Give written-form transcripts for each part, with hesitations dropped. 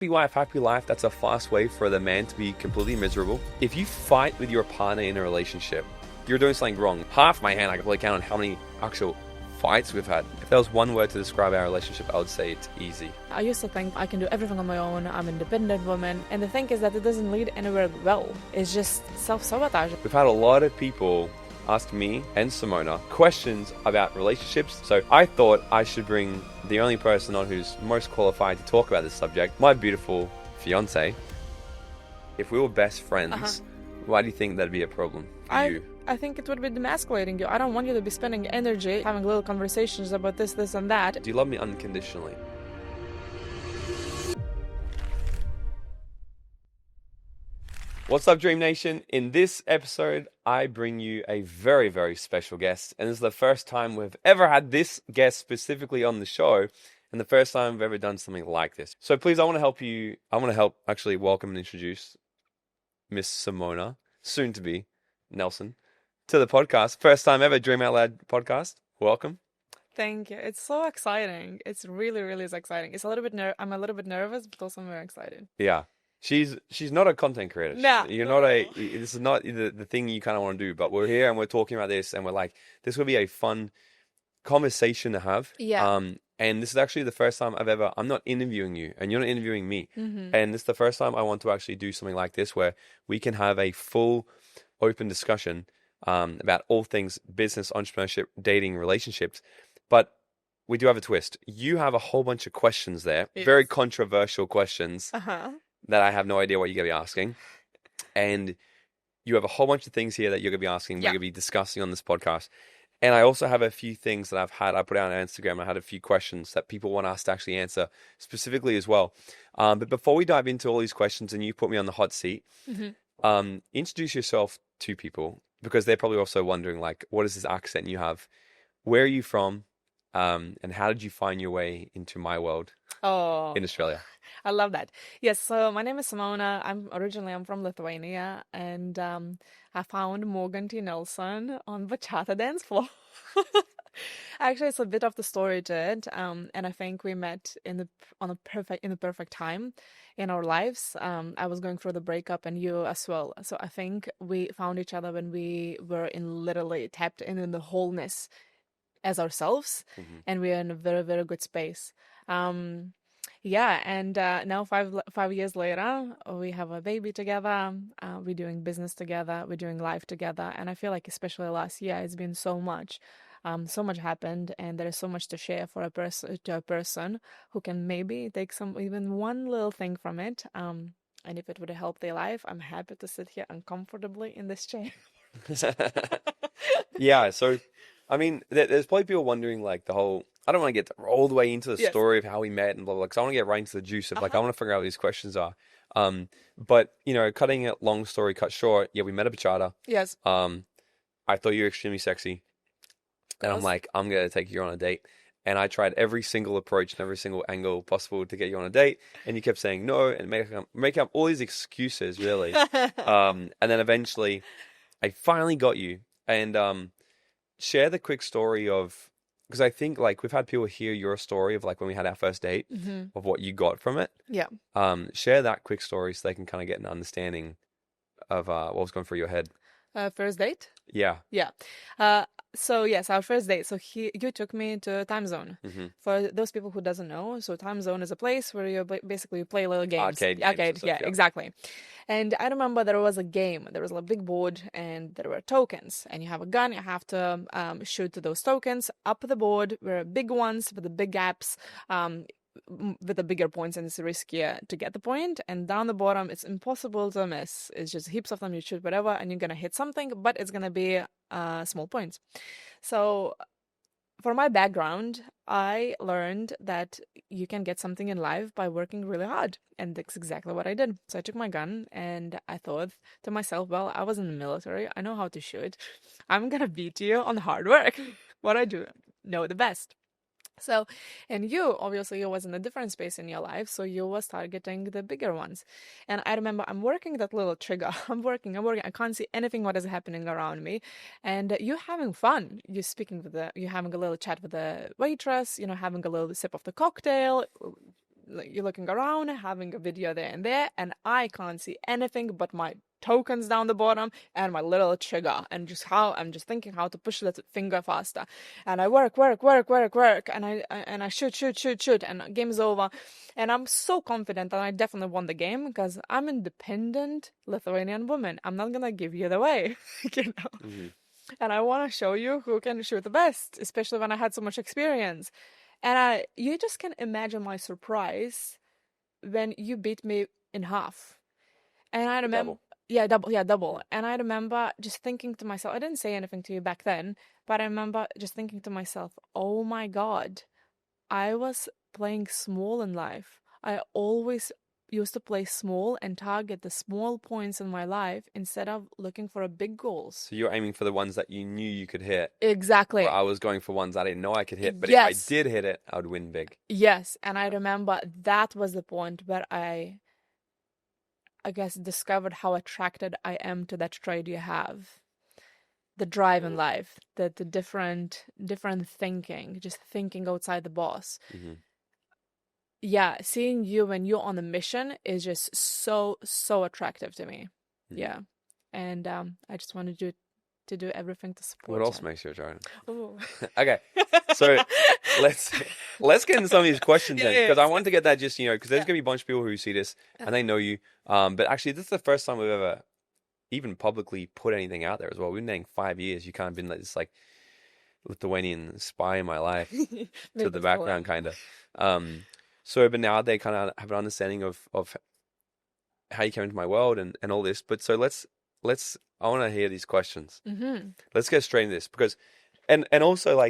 Happy wife, happy life. That's a fast way for the man to be completely miserable. If you fight with your partner in a relationship, you're doing something wrong. Half my hand, I can probably count on how many actual fights we've had. If there was one word to describe our relationship, I would say it's easy. I used to think I can do everything on my own. I'm an independent woman. And the thing is that it doesn't lead anywhere well. It's just self-sabotage. We've had a lot of people ask me and Simona questions about relationships. So I thought I should bring the only person on who's most qualified to talk about this subject, my beautiful fiancée. If we were best friends, why do you think that'd be a problem for you? I think it would be demasculating you. I don't want you to be spending energy having little conversations about this, and that. Do you love me unconditionally? What's up, Dream Nation? In this episode, I bring you a very, very special guest. And this is the first time we've ever had this guest specifically on the show, and the first time we've ever done something like this. So please, I want to help you. I want to help actually welcome and introduce Miss Simona, soon to be Nelson, to the podcast. First time ever Dream Out Loud podcast. Welcome. Thank you. It's so exciting. It's really, really is exciting. It's a little bit I'm a little bit nervous, but also I'm very excited. Yeah. She's not a content creator. No. This is not the thing you kind of want to do, but we're here and we're talking about this and we're like, this will be a fun conversation to have. Yeah. And this is actually the first time I'm not interviewing you and you're not interviewing me. Mm-hmm. And this is the first time I want to actually do something like this where we can have a full open discussion about all things business, entrepreneurship, dating, relationships. But we do have a twist. You have a whole bunch of questions there, yes. Very controversial questions. Uh-huh. That I have no idea what you're going to be asking. And you have a whole bunch of things here that you're going to be asking, we're going to be discussing on this podcast. And I also have a few things that I put out on Instagram. I had a few questions that people want us to actually answer specifically as well. But before we dive into all these questions and you put me on the hot seat, introduce yourself to people because they're probably also wondering, like, what is this accent you have? Where are you from? And how did you find your way into my world in Australia? I love that. Yes, so my name is Simona. I'm from Lithuania, and I found Morgan T. Nelson on bachata dance floor. Actually, it's a bit of the story to it, and I think we met in the perfect time in our lives. I was going through the breakup, and you as well. So I think we found each other when we were literally tapped in the wholeness as ourselves, and we are in a very, very good space. And now 5 years later, we have a baby together. We're doing business together. We're doing life together. And I feel like especially last year, it's been so much. So much happened, and there is so much to share for a person who can maybe take even one little thing from it. And if it would help their life, I'm happy to sit here uncomfortably in this chair. Yeah. So, I mean, there's probably people wondering, like, I don't want to get all the way into the story of how we met and blah, blah, because I want to get right into the juice of, like, I want to figure out what these questions are. But, cutting it long story cut short, we met at bachata. Yes. I thought you were extremely sexy. And I'm like, I'm going to take you on a date. And I tried every single approach and every single angle possible to get you on a date. And you kept saying no and make up all these excuses, really. And then eventually I finally got you. And share the quick story of, because I think, like, we've had people hear your story of, like, when we had our first date, of what you got from it. Yeah. Share that quick story so they can kind of get an understanding of what was going through your head. First date? Yeah. Yeah. So yes, our first date. So you took me to a time zone. For those people who doesn't know, so time zone is a place where you basically play little games. Arcade, yeah, exactly. And I remember there was a game. There was a big board, and there were tokens. And you have a gun. You have to shoot to those tokens. Up the board were big ones with the big gaps. With the bigger points, and it's riskier to get the point. And down the bottom, it's impossible to miss. It's just heaps of them. You shoot whatever, and you're gonna hit something, but it's gonna be small points. So, for my background, I learned that you can get something in life by working really hard, and that's exactly what I did. So I took my gun, and I thought to myself, well, I was in the military. I know how to shoot. I'm gonna beat you on hard work. What I do know the best. So, and you was in a different space in your life, so you was targeting the bigger ones. And I remember I'm working that little trigger. I'm working. I can't see anything what is happening around me. And you're having fun. You're having a little chat with the waitress, having a little sip of the cocktail, you're looking around, having a video there and there, and I can't see anything but my tokens down the bottom and my little trigger, and just how I'm just thinking how to push the finger faster, and I work, and I shoot, and game is over, and I'm so confident that I definitely won the game because I'm independent Lithuanian woman. I'm not gonna give you the way, you know. Mm-hmm. And I want to show you who can shoot the best, especially when I had so much experience. And you just can imagine my surprise when you beat me in half. And I remember, double. And I remember just thinking to myself, I didn't say anything to you back then, but I remember just thinking to myself, oh my God, I was playing small in life. I always used to play small and target the small points in my life instead of looking for a big goals. So you're aiming for the ones that you knew you could hit. Exactly. Where I was going for ones I didn't know I could hit, but yes. if I did hit it, I would win big. Yes, and I remember that was the point where I guess discovered how attracted I am to that trait you have. The drive in life, the different thinking, just thinking outside the box. Mm-hmm. Yeah, seeing you when you're on a mission is just so attractive to me. Mm-hmm. Yeah, and I just wanted to do everything to support. What else makes you attractive? Oh. Okay, so let's get into some of these questions then, because I want to get that just because there's gonna be a bunch of people who see this and they know you. But actually, this is the first time we've ever even publicly put anything out there as well. We've been dating 5 years. You kind of been like this Lithuanian spy in my life to the background, kind of. So, but now they kind of have an understanding of how you came into my world and all this. But so let's I want to hear these questions. Mm-hmm. Let's get straight into this because, and also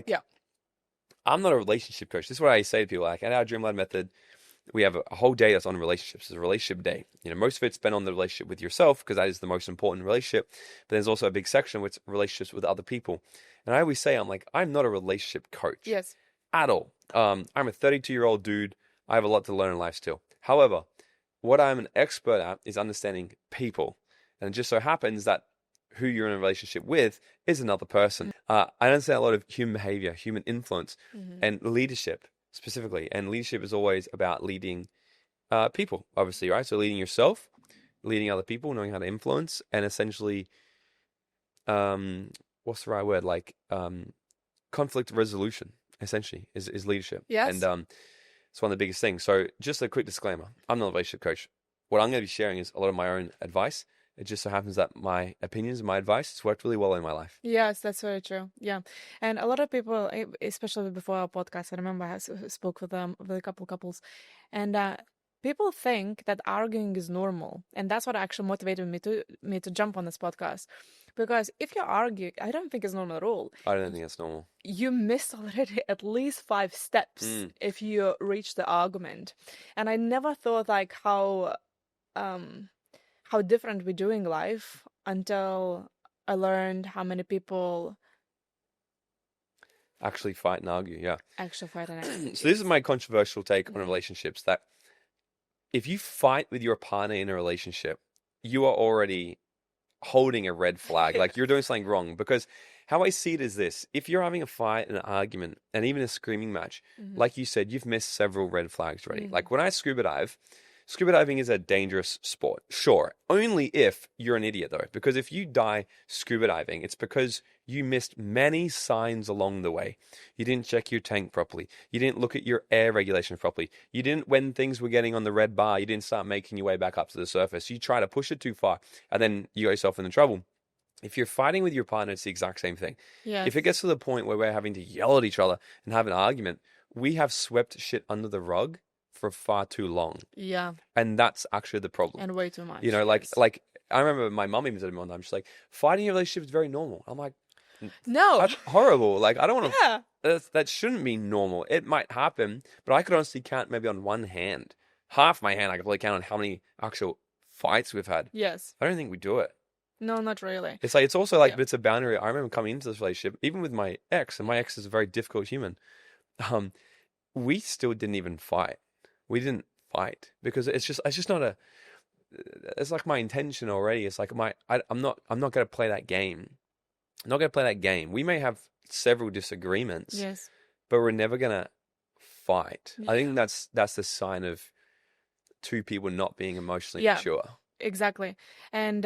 I'm not a relationship coach. This is what I say to people. Like at our Dreamland Method, we have a whole day that's on relationships. It's a relationship day. Most of it's spent on the relationship with yourself because that is the most important relationship. But there's also a big section with relationships with other people. And I always say, I'm not a relationship coach. Yes. At all. I'm a 32-year-old dude. I have a lot to learn in life still. However, what I'm an expert at is understanding people. And it just so happens that who you're in a relationship with is another person. I understand a lot of human behavior, human influence, and leadership specifically. And leadership is always about leading people, obviously, right? So leading yourself, leading other people, knowing how to influence, and essentially, what's the right word? Conflict resolution, essentially, is leadership. Yes. And it's one of the biggest things. So just a quick disclaimer. I'm not a relationship coach. What I'm going to be sharing is a lot of my own advice. It just so happens that my opinions and my advice has worked really well in my life. Yes, that's very true. Yeah. And a lot of people, especially before our podcast, I remember I spoke with a couple couples, and people think that arguing is normal. And that's what actually motivated me to jump on this podcast. Because if you argue, I don't think it's normal at all. I don't think it's normal. You missed already at least 5 steps if you reach the argument. And I never thought how different we're doing life until I learned how many people actually fight and argue. Yeah. Actually fight and argue. So this is my controversial take on relationships, that if you fight with your partner in a relationship, you are already holding a red flag. Like you're doing something wrong. Because how I see it is this: if you're having a fight, an argument, and even a screaming match, like you said, you've missed several red flags already. Like when I scuba diving is a dangerous sport. Sure. Only if you're an idiot though. Because if you die scuba diving, it's because you missed many signs along the way. You didn't check your tank properly. You didn't look at your air regulation properly. You didn't, when things were getting on the red bar, you didn't start making your way back up to the surface. You try to push it too far and then you got yourself into trouble. If you're fighting with your partner, it's the exact same thing. Yes. If it gets to the point where we're having to yell at each other and have an argument, we have swept shit under the rug for far too long. Yeah. And that's actually the problem. And way too much. Like I remember my mum even said to me one time, she's like, fighting in a relationship is very normal. I'm like, no. That's horrible. Like, I don't want to, that shouldn't be normal. It might happen, but I could honestly count maybe on one hand. Half my hand, I could probably count on how many actual fights we've had. Yes. I don't think we do it. No, not really. It's like, it's also like, but it's a boundary. I remember coming into this relationship, even with my ex, and my ex is a very difficult human. We still didn't even fight. We didn't fight because it's just not it's like my intention already. It's like I'm not going to play that game. I'm not going to play that game. We may have several disagreements, yes, but we're never going to fight. Yeah. I think that's the sign of two people not being emotionally Yeah. mature. Exactly. And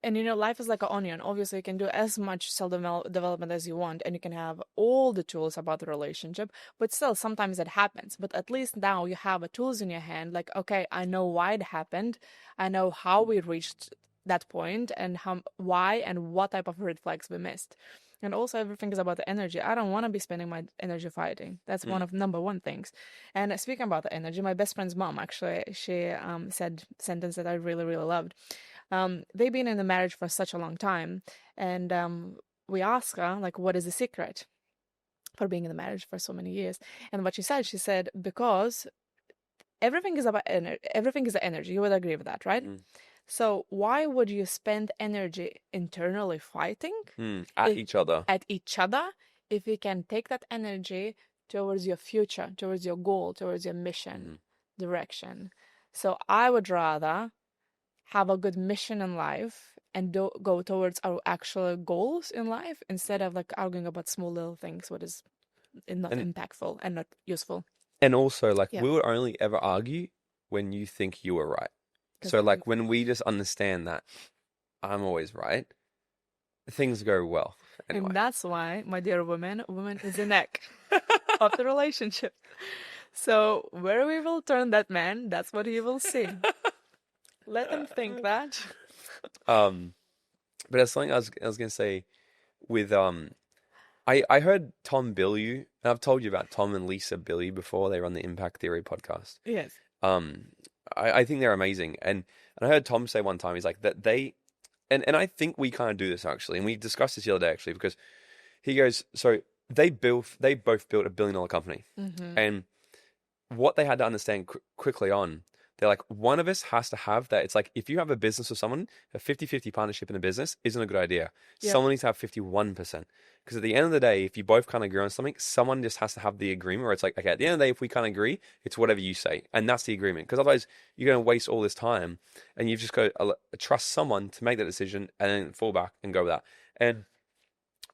you know, life is like an onion. Obviously, you can do as much self-development as you want, and you can have all the tools about the relationship, but still, sometimes it happens. But at least now you have the tools in your hand. Like, okay, I know why it happened. I know how we reached that point, and why, and what type of red flags we missed. And also, everything is about the energy. I don't want to be spending my energy fighting. That's one of number one things. And speaking about the energy, my best friend's mom, actually, she said a sentence that I really, really loved. They've been in a marriage for such a long time, and we asked her, like, what is the secret for being in a marriage for so many years? And what she said, because everything is about everything is the energy. You would agree with that, right? So why would you spend energy internally fighting At each other if you can take that energy towards your future, towards your goal, towards your mission, direction? So I would rather have a good mission in life and go towards our actual goals in life instead of like arguing about small little things, what is not impactful and not useful. And also, like, we would only ever argue when you think you were right. So, like, when we just understand that I'm always right, things go well. Anyway. And that's why, my dear woman is the neck of the relationship. So where we will turn that man, that's what he will see. Let him think that. But there's something I was gonna say with I heard Tom Bilyeu, and I've told you about Tom and Lisa Bilyeu before. They run the Impact Theory podcast. Yes. I think they're amazing, and I heard Tom say one time, he's like that they, and I think we kind of do this actually, and we discussed this the other day actually, because he goes, so they both built $1 billion company, and what they had to understand quickly on. They're like, one of us has to have that. It's like, if you have a business with someone, a 50-50 partnership in a business isn't a good idea. Yep. Someone needs to have 51%. Because at the end of the day, if you both kind of agree on something, someone just has to have the agreement where it's like, okay, at the end of the day, if we kind of agree, it's whatever you say. And that's the agreement. Because otherwise, you're going to waste all this time. And you've just got to trust someone to make that decision and then fall back and go with that. And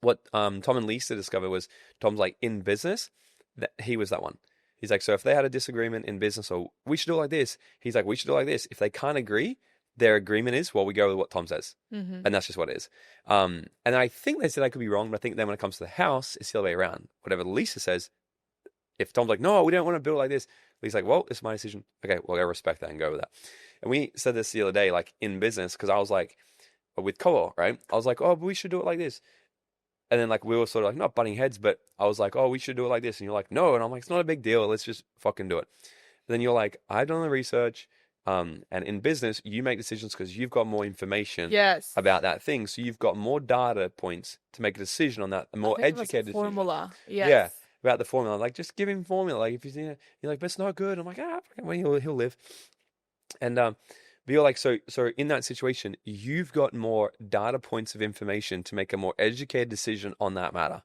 what Tom and Lisa discovered was, Tom's like, in business, that he was that one. He's like, so if they had a disagreement in business, or we should do it like this, he's like, we should do it like this. If they can't agree, their agreement is, well, we go with what Tom says. And that's just what it is. And I think they said I could be wrong, but I think then when it comes to the house, it's the other way around. Whatever Lisa says, if Tom's like, no, we don't want to build it like this, Lisa's like, well, it's my decision. Okay, well, I respect that and go with that. And we said this the other day, like in business, because I was like, with Koa, right? I was like, oh, but we should do it like this. And then, like, we were sort of like, not butting heads, but I was like, oh, we should do it like this. And you're like, no. And I'm like, it's not a big deal. Let's just fucking do it. And then you're like, I've done the research. And in business, you make decisions because you've got more information about that thing. So you've got more data points to make a decision on that, a more educated decision. Formula. Yes. Yeah, about the formula. Like, just give him formula. Like, if you're like, but it's not good. I'm like, well, he'll live. And, but you're like, so in that situation, you've got more data points of information to make a more educated decision on that matter.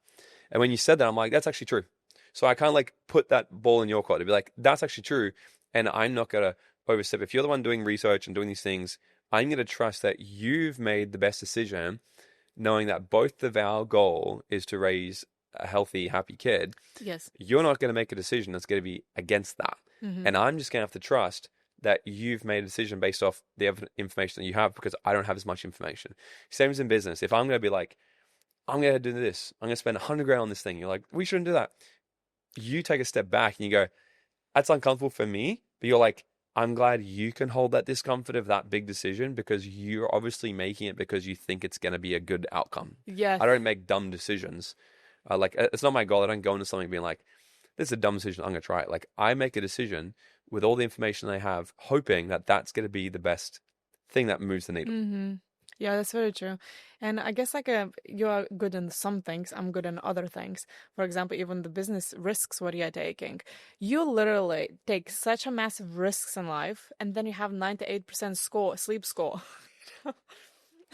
And when you said that, I'm like, that's actually true. So I kind of like put that ball in your court to be like, that's actually true. And I'm not going to overstep. If you're the one doing research and doing these things, I'm going to trust that you've made the best decision, knowing that both of our goal is to raise a healthy, happy kid. Yes. You're not going to make a decision that's going to be against that. And I'm just going to have to trust that you've made a decision based off the information that you have, because I don't have as much information. Same as in business. If I'm going to be like, I'm going to do this, I'm going to spend $100,000 on this thing, you're like, we shouldn't do that. You take a step back and you go, that's uncomfortable for me, but you're like, I'm glad you can hold that discomfort of that big decision, because you're obviously making it because you think it's going to be a good outcome. Yes. I don't make dumb decisions. Like, it's not my goal. I don't go into something being like, this is a dumb decision, I'm going to try it. Like, I make a decision with all the information I have, hoping that that's going to be the best thing that moves the needle. Yeah, that's very true. And I guess like you are good in some things, I'm good in other things. For example, even the business risks what you're taking. You literally take such a massive risks in life, and then you have 98% sleep score.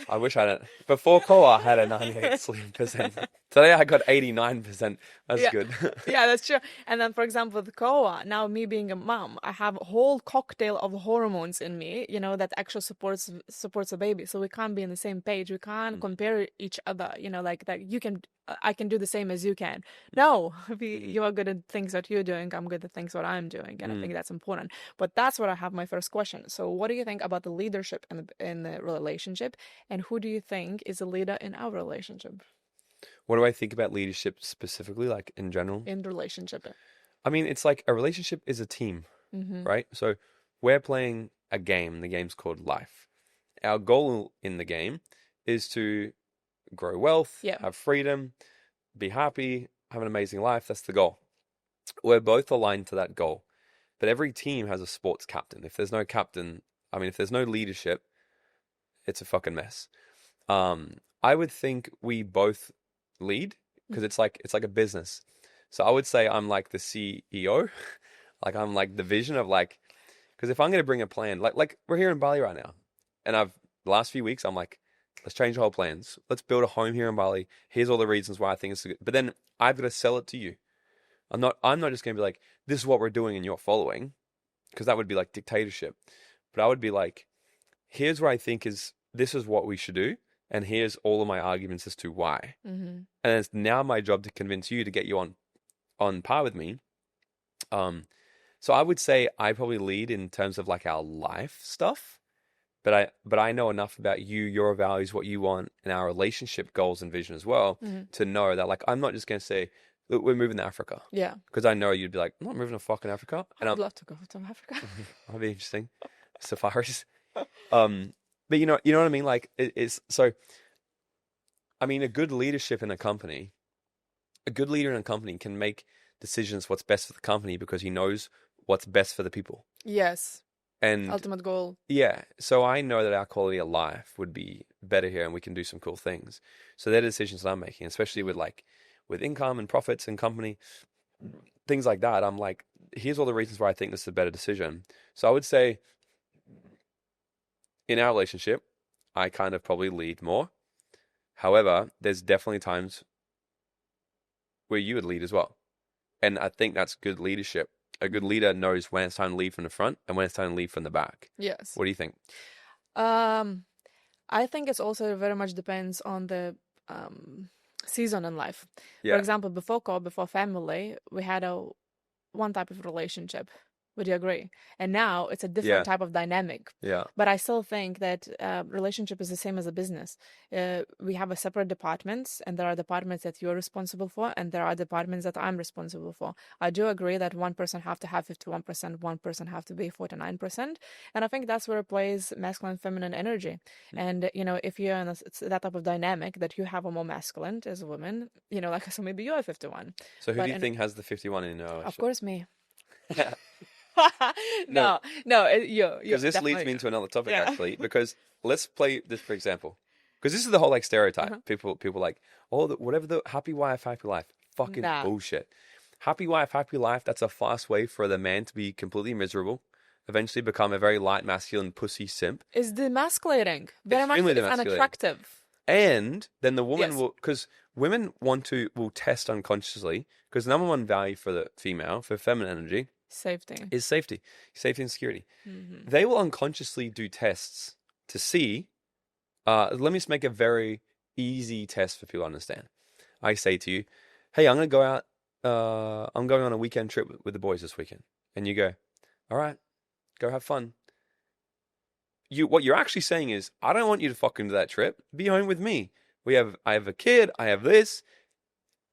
I wish I had it. Before Koa, I had a 98 sleep %. Today I got 89%. That's Yeah. good. Yeah, that's true. And then, for example, with Koa, now me being a mom, I have a whole cocktail of hormones in me, that actually supports a baby. So we can't be on the same page. We can't compare each other, like that I can do the same as you can. No, you are good at things that you're doing. I'm good at things what I'm doing. And I think that's important. But that's what I have my first question. So what do you think about the leadership in the relationship? And who do you think is a leader in our relationship? What do I think about leadership specifically, like in general? In relationship. I mean, it's like a relationship is a team, right? So we're playing a game. The game's called life. Our goal in the game is to grow wealth, have freedom, be happy, have an amazing life. That's the goal. We're both aligned to that goal. But every team has a sports captain. If there's no captain, if there's no leadership, it's a fucking mess. I would think we both lead because it's like a business. So I would say I'm like the CEO, like I'm like the vision of like, because if I'm going to bring a plan, like we're here in Bali right now, and the last few weeks I'm like, let's change the whole plans. Let's build a home here in Bali. Here's all the reasons why I think it's good. But then I've got to sell it to you. I'm not just going to be like, this is what we're doing and you're following, because that would be like dictatorship. But I would be like, here's what I think this is what we should do. And here's all of my arguments as to why. And it's now my job to convince you to get you on par with me. So I would say I probably lead in terms of like our life stuff, but I know enough about you, your values, what you want, and our relationship goals and vision as well to know that like I'm not just going to say, look, we're moving to Africa. Yeah. Because I know you'd be like, I'm not moving to fucking Africa. And I'd love to go to Africa. That'd be interesting. Safaris. But you know what I mean? Like it's so. I mean, a good leader in a company can make decisions what's best for the company because he knows what's best for the people. Yes. And ultimate goal. Yeah. So I know that our quality of life would be better here, and we can do some cool things. So they're the decisions that I'm making, especially with income and profits and company, things like that. I'm like, here's all the reasons why I think this is a better decision. So I would say, in our relationship, I kind of probably lead more. However, there's definitely times where you would lead as well. And I think that's good leadership. A good leader knows when it's time to lead from the front and when it's time to lead from the back. Yes. What do you think? I think it's also very much depends on the season in life. Yeah. For example, before family, we had one type of relationship. Would you agree? And now it's a different type of dynamic. Yeah. But I still think that relationship is the same as a business. We have a separate departments, and there are departments that you're responsible for, and there are departments that I'm responsible for. I do agree that one person have to have 51%, one person have to be 49%. And I think that's where it plays masculine, feminine energy. And, if you're in that type of dynamic that you have a more masculine as a woman, like so maybe you're 51. So who do you think has the 51 in Of course, me. No, you. Because this leads me into another topic actually. Because let's play this for example. Because this is the whole like stereotype. People like, whatever the happy wife, happy life. Fucking bullshit. Happy wife, happy life. That's a fast way for the man to be completely miserable. Eventually become a very light, masculine pussy simp. It's demasculating. Very much unattractive. And then the woman will, because women will test unconsciously. Because the number one value for the female, for feminine energy, is safety and security. Mm-hmm. They will unconsciously do tests to see. Let me just make a very easy test for people to understand. I say to you, hey, I'm going to go out. I'm going on a weekend trip with the boys this weekend. And you go, all right, go have fun. What you're actually saying is, I don't want you to fucking do that trip. Be home with me. I have a kid. I have this.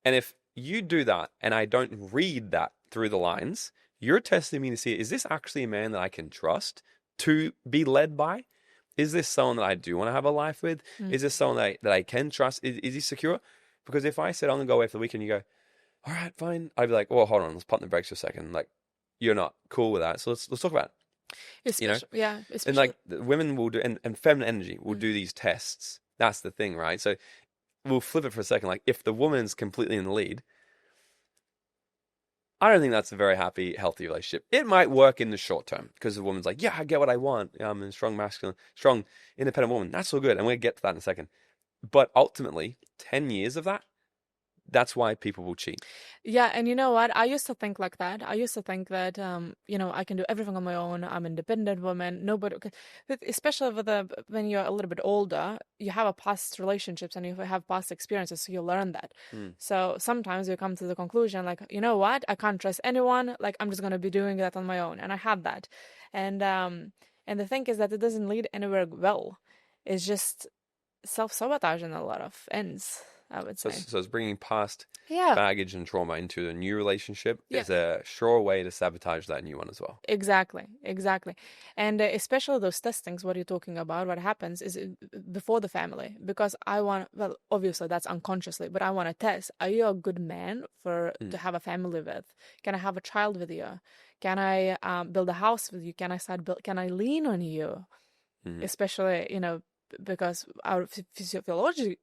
And if you do that and I don't read that through the lines, you're testing me to see, is this actually a man that I can trust to be led by? Is this someone that I do want to have a life with? Is this someone that I can trust? Is he secure? Because if I said, I'm going to go away for the weekend, you go, all right, fine. I'd be like, well, hold on, let's pump the brakes for a second. Like, you're not cool with that. So let's talk about it. Especially. And like women will do, and feminine energy will do these tests. That's the thing, right? So we'll flip it for a second. Like if the woman's completely in the lead, I don't think that's a very happy, healthy relationship. It might work in the short term because the woman's like, yeah, I get what I want. I'm a strong, masculine, strong, independent woman. That's all good. And we'll get to that in a second. But ultimately, 10 years of that that's why people will cheat. Yeah, and you know what? I used to think like that. I used to think that, I can do everything on my own. I'm an independent woman. Nobody, especially when you're a little bit older, you have a past relationships and you have past experiences, so you learn that. So sometimes you come to the conclusion, like, you know what? I can't trust anyone. Like, I'm just gonna be doing that on my own. And I had that, and the thing is that it doesn't lead anywhere well. It's just self-sabotage in a lot of ends, I would say. So it's bringing past Yeah. baggage and trauma into a new relationship Yeah. is a sure way to sabotage that new one as well. Exactly. And especially those testings, what you're talking about, what happens is before the family, because obviously that's unconsciously, but I want to test, are you a good man to have a family with? Can I have a child with you? Can I build a house with you? Can I lean on you? Especially, because our physiological,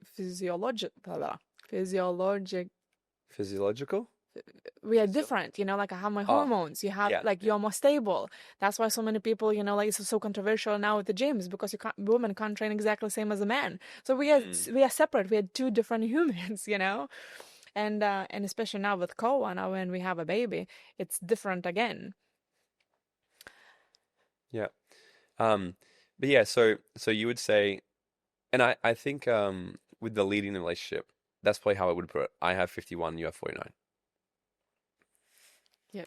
we are different, like I have my hormones, you have you're more stable. That's why so many people, it's so controversial now with the gyms, because women can't train exactly the same as a man. So we are separate. We are two different humans, and especially now with Koa, now when we have a baby, it's different again. Yeah. But yeah, so you would say, and I think with the leading the relationship, that's probably how I would put it. I have 51, you have 49. Yes.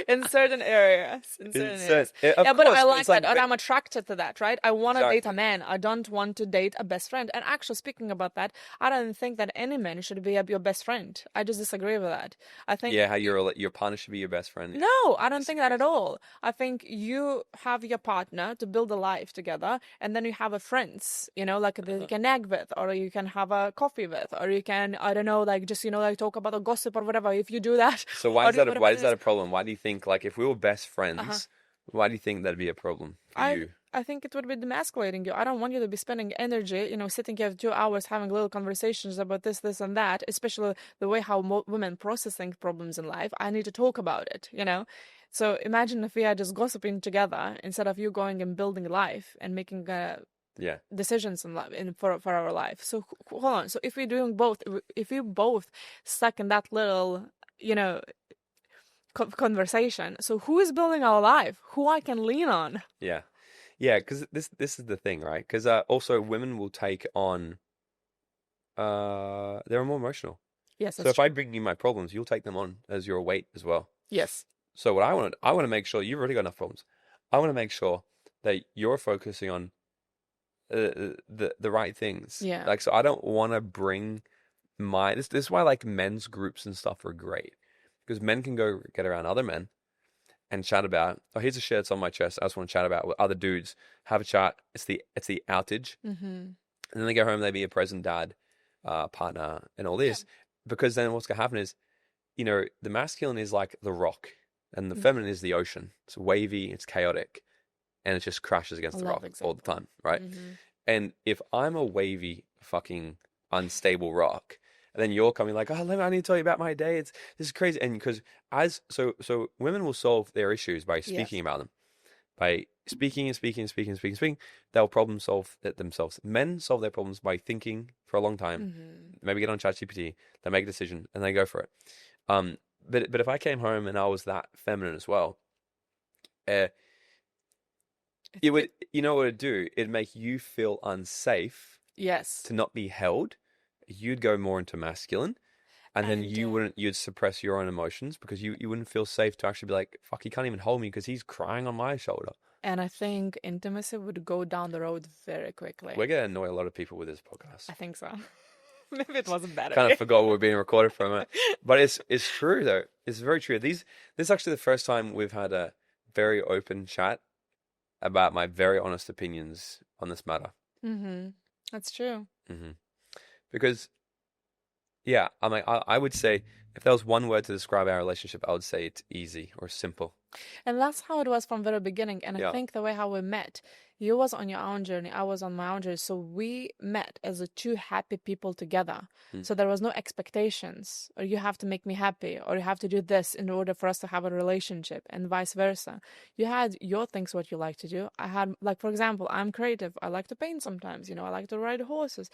In certain areas. Yeah, but I like that. And I'm attracted to that, right? I want to date a man. I don't want to date a best friend. And actually, speaking about that, I don't think that any man should be your best friend. I just disagree with that. I think how your partner should be your best friend. No, I don't think that at all. I think you have your partner to build a life together, and then you have a friends, like that you can nag with, or you can have a coffee with, or you can, I don't know, like just, like talk about a gossip or whatever. If you do that. So why is that a problem? Why do you think, like, if we were best friends, why do you think that'd be a problem for you? I think it would be demasculating you. I don't want you to be spending energy, sitting here 2 hours having little conversations about this, and that, especially the way how women processing problems in life. I need to talk about it, So imagine if we are just gossiping together instead of you going and building life and making decisions in life for our life. So hold on. So if we're doing both, if we both stuck in that little, conversation, so who is building our life? Who I can lean on? Yeah, because this is the thing, right? Because also women will take on, they're more emotional. Yes. So if I bring you my problems, you'll take them on as your weight as well. Yes. So what I want to make sure you've already got enough problems. I want to make sure that you're focusing on the right things. Yeah. Like, so I don't want to bring this is why like men's groups and stuff are great, because men can go get around other men and chat about, here's a shit that's on my chest, I just want to chat about with other dudes, have a chat, it's the outage. And then they go home, they be a present dad, partner, and all this. Because then what's going to happen is, the masculine is like the rock, and the feminine is the ocean. It's wavy, it's chaotic, and it just crashes against the rock all the time, right? And if I'm a wavy, fucking unstable rock, and then you're coming like, I need to tell you about my day. This is crazy. And because so women will solve their issues by speaking about them, by speaking, they'll problem solve it themselves. Men solve their problems by thinking for a long time. Maybe get on ChatGPT, they make a decision, and they go for it. But if I came home and I was that feminine as well, it would, what it'd do? It'd make you feel unsafe. Yes. To not be held. You'd go more into masculine, and then you'd suppress your own emotions, because you wouldn't feel safe to actually be like, fuck, he can't even hold me because he's crying on my shoulder. And I think intimacy would go down the road very quickly. We're going to annoy a lot of people with this podcast. I think so. Maybe it wasn't better. Kind of forgot we were being recorded for a minute. But it's true, though. It's very true. This is actually the first time we've had a very open chat about my very honest opinions on this matter. That's true. Because, yeah, I would say, if there was one word to describe our relationship, I would say it's easy or simple. And that's how it was from the very beginning. And I think the way how we met, You was on your own journey, I was on my own journey. So we met as a two happy people together. So there was no expectations, or you have to make me happy, or you have to do this in order for us to have a relationship, and vice versa. You had your things, what you like to do. I had, like, for example, I'm creative. I like to paint sometimes, I like to ride horses.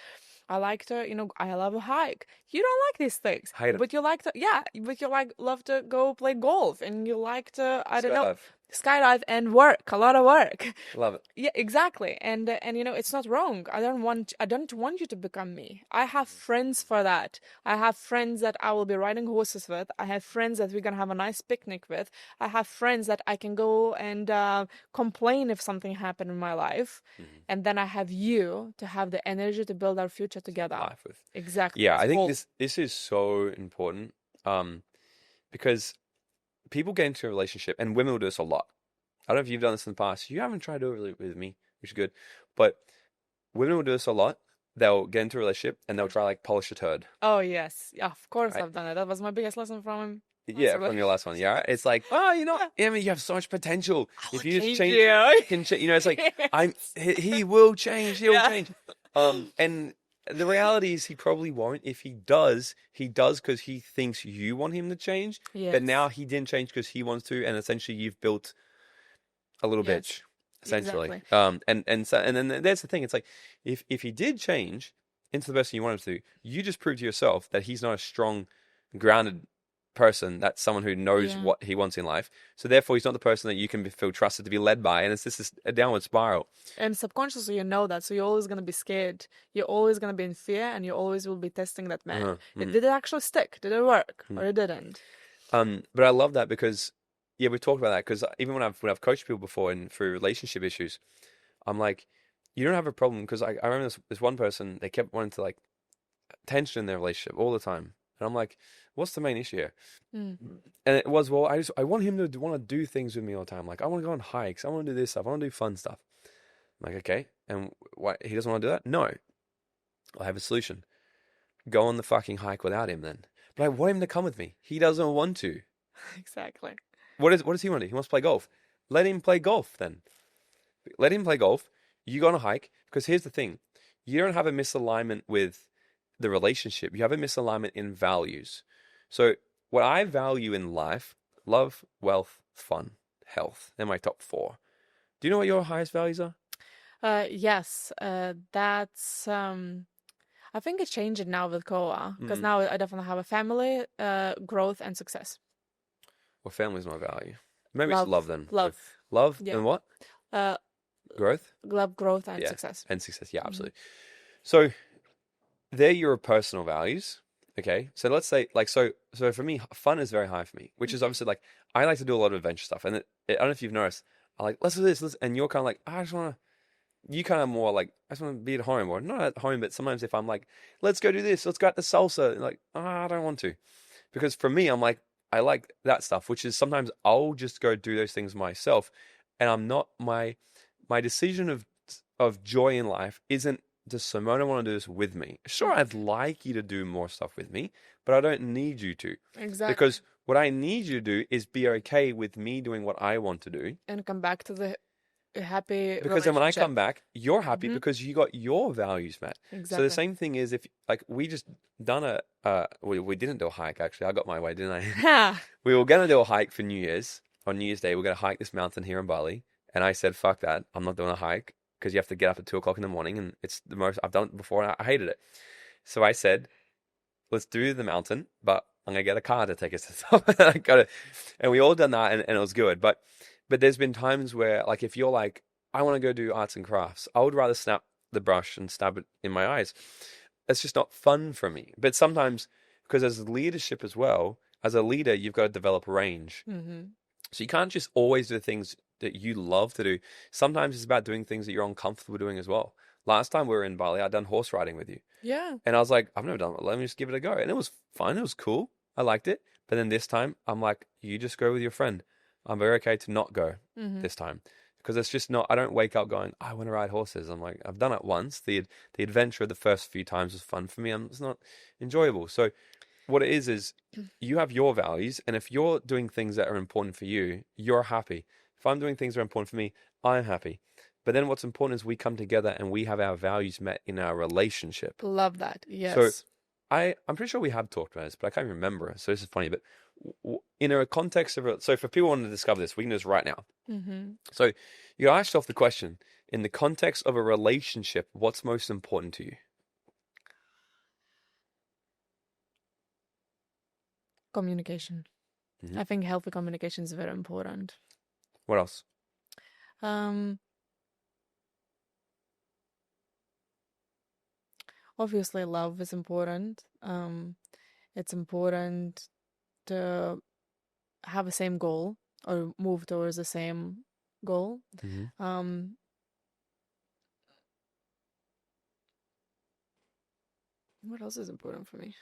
I like to, I love a hike. You don't like these things, Hate it. but you like to, yeah, but you love to go play golf, and you like to, I don't know, skydive and work, a lot of work. Love it. Yeah, exactly. And it's not wrong. I don't want you to become me. I have friends for that. I have friends that I will be riding horses with. I have friends that we're gonna have a nice picnic with. I have friends that I can go and complain if something happened in my life. And then I have you to have the energy to build our future together. Life with. Exactly. Yeah, I think this is so important, because people get into a relationship, and women will do this a lot. I don't know if you've done this in the past. You haven't tried to do it with me, which is good. But women will do this a lot. They'll get into a relationship and they'll try like polish a turd. Oh, yes. Yeah, of course Right? I've done it. That was my biggest lesson from him. Yeah, from your last one. Yeah, it's like, oh, you have so much potential. If you just change, you can it's like he will change. He'll change. And the reality is he probably won't. If he does because he thinks you want him to change. Yes. But now he didn't change because he wants to, and essentially you've built a little bitch, essentially. Exactly. And then there's the thing. It's like if he did change into the person you want him to, you just proved to yourself that he's not a strong, grounded person. That's someone who knows what he wants in life. So therefore, he's not the person that you can feel trusted to be led by. And it's just a downward spiral. And subconsciously, you know that. So you're always going to be scared. You're always going to be in fear, and you always will be testing that man. Did it actually stick? Did it work? Or it didn't? But I love that because, we've talked about that because even when I've coached people before and through relationship issues, I'm like, you don't have a problem, because I remember this one person, they kept wanting to like tension in their relationship all the time. And I'm like, what's the main issue here? And it was, well, I want him to want to do things with me all the time. Like, I want to go on hikes. I want to do this stuff. I want to do fun stuff. I'm like, okay. And why he doesn't want to do that? No. I have a solution. Go on the fucking hike without him then. But I want him to come with me. He doesn't want to. Exactly. What does he want to do? He wants to play golf. Let him play golf then. Let him play golf. You go on a hike. Because here's the thing. You don't have a misalignment with the relationship. You have a misalignment in values. So what I value in life: love, wealth, fun, health. They're my top 4. Do you know what your highest values are? Yes. That's I think it's changing now with Koa, because now I definitely have a family, growth, and success. Well, family's my value. Maybe it's love then. Love, and what? Growth. Love, growth, and success. And success. Yeah, absolutely. So they're your personal values. Okay, so let's say so for me, fun is very high for me, which is obviously like I like to do a lot of adventure stuff, and I don't know if you've noticed, I like, let's do this, and you're kind of like, I just want to. You kind of more like, I just want to be at home, or not at home, but sometimes if I'm like, let's go do this, let's go out to salsa, like, I don't want to, because for me, I'm like, I like that stuff, which is sometimes I'll just go do those things myself, and I'm not my decision of joy in life isn't, does Simona want to do this with me? Sure, I'd like you to do more stuff with me, but I don't need you to. Exactly. Because what I need you to do is be okay with me doing what I want to do. And come back to the happy Because then when I come back, you're happy because you got your values met. Exactly. So the same thing is, if like we just done we didn't do a hike, actually. I got my way, didn't I? We were going to do a hike for New Year's. On New Year's Day, we're going to hike this mountain here in Bali. And I said, fuck that. I'm not doing a hike, because you have to get up at 2:00 in the morning, and it's the most I've done it before, and I hated it. So I said, let's do the mountain, but I'm gonna get a car to take us to the top. I got it, and we all done that, and it was good. But there's been times where, like, if you're like, I want to go do arts and crafts, I would rather snap the brush and stab it in my eyes. It's just not fun for me. But sometimes, because as leadership as well, as a leader, you've got to develop range. So you can't just always do things that you love to do. Sometimes it's about doing things that you're uncomfortable doing as well. Last time we were in Bali, I'd done horse riding with you. Yeah. And I was like, I've never done it. Let me just give it a go. And it was fun. It was cool. I liked it. But then this time, I'm like, you just go with your friend. I'm very okay to not go this time. Because it's just not, I don't wake up going, I want to ride horses. I'm like, I've done it once. The adventure of the first few times was fun for me. It's not enjoyable. So what it is you have your values. And if you're doing things that are important for you, you're happy. If I'm doing things that are important for me, I'm happy. But then what's important is we come together and we have our values met in our relationship. Love that. Yes. So I'm pretty sure we have talked about this, but I can't remember. So this is funny. But in a context of so for people wanting to discover this, we can do this right now. Mm-hmm. So you ask yourself the question, in the context of a relationship, what's most important to you? Communication. Mhm. I think healthy communication is very important. What else? Obviously, love is important. It's important to have the same goal or move towards the same goal. Mhm. What else is important for me?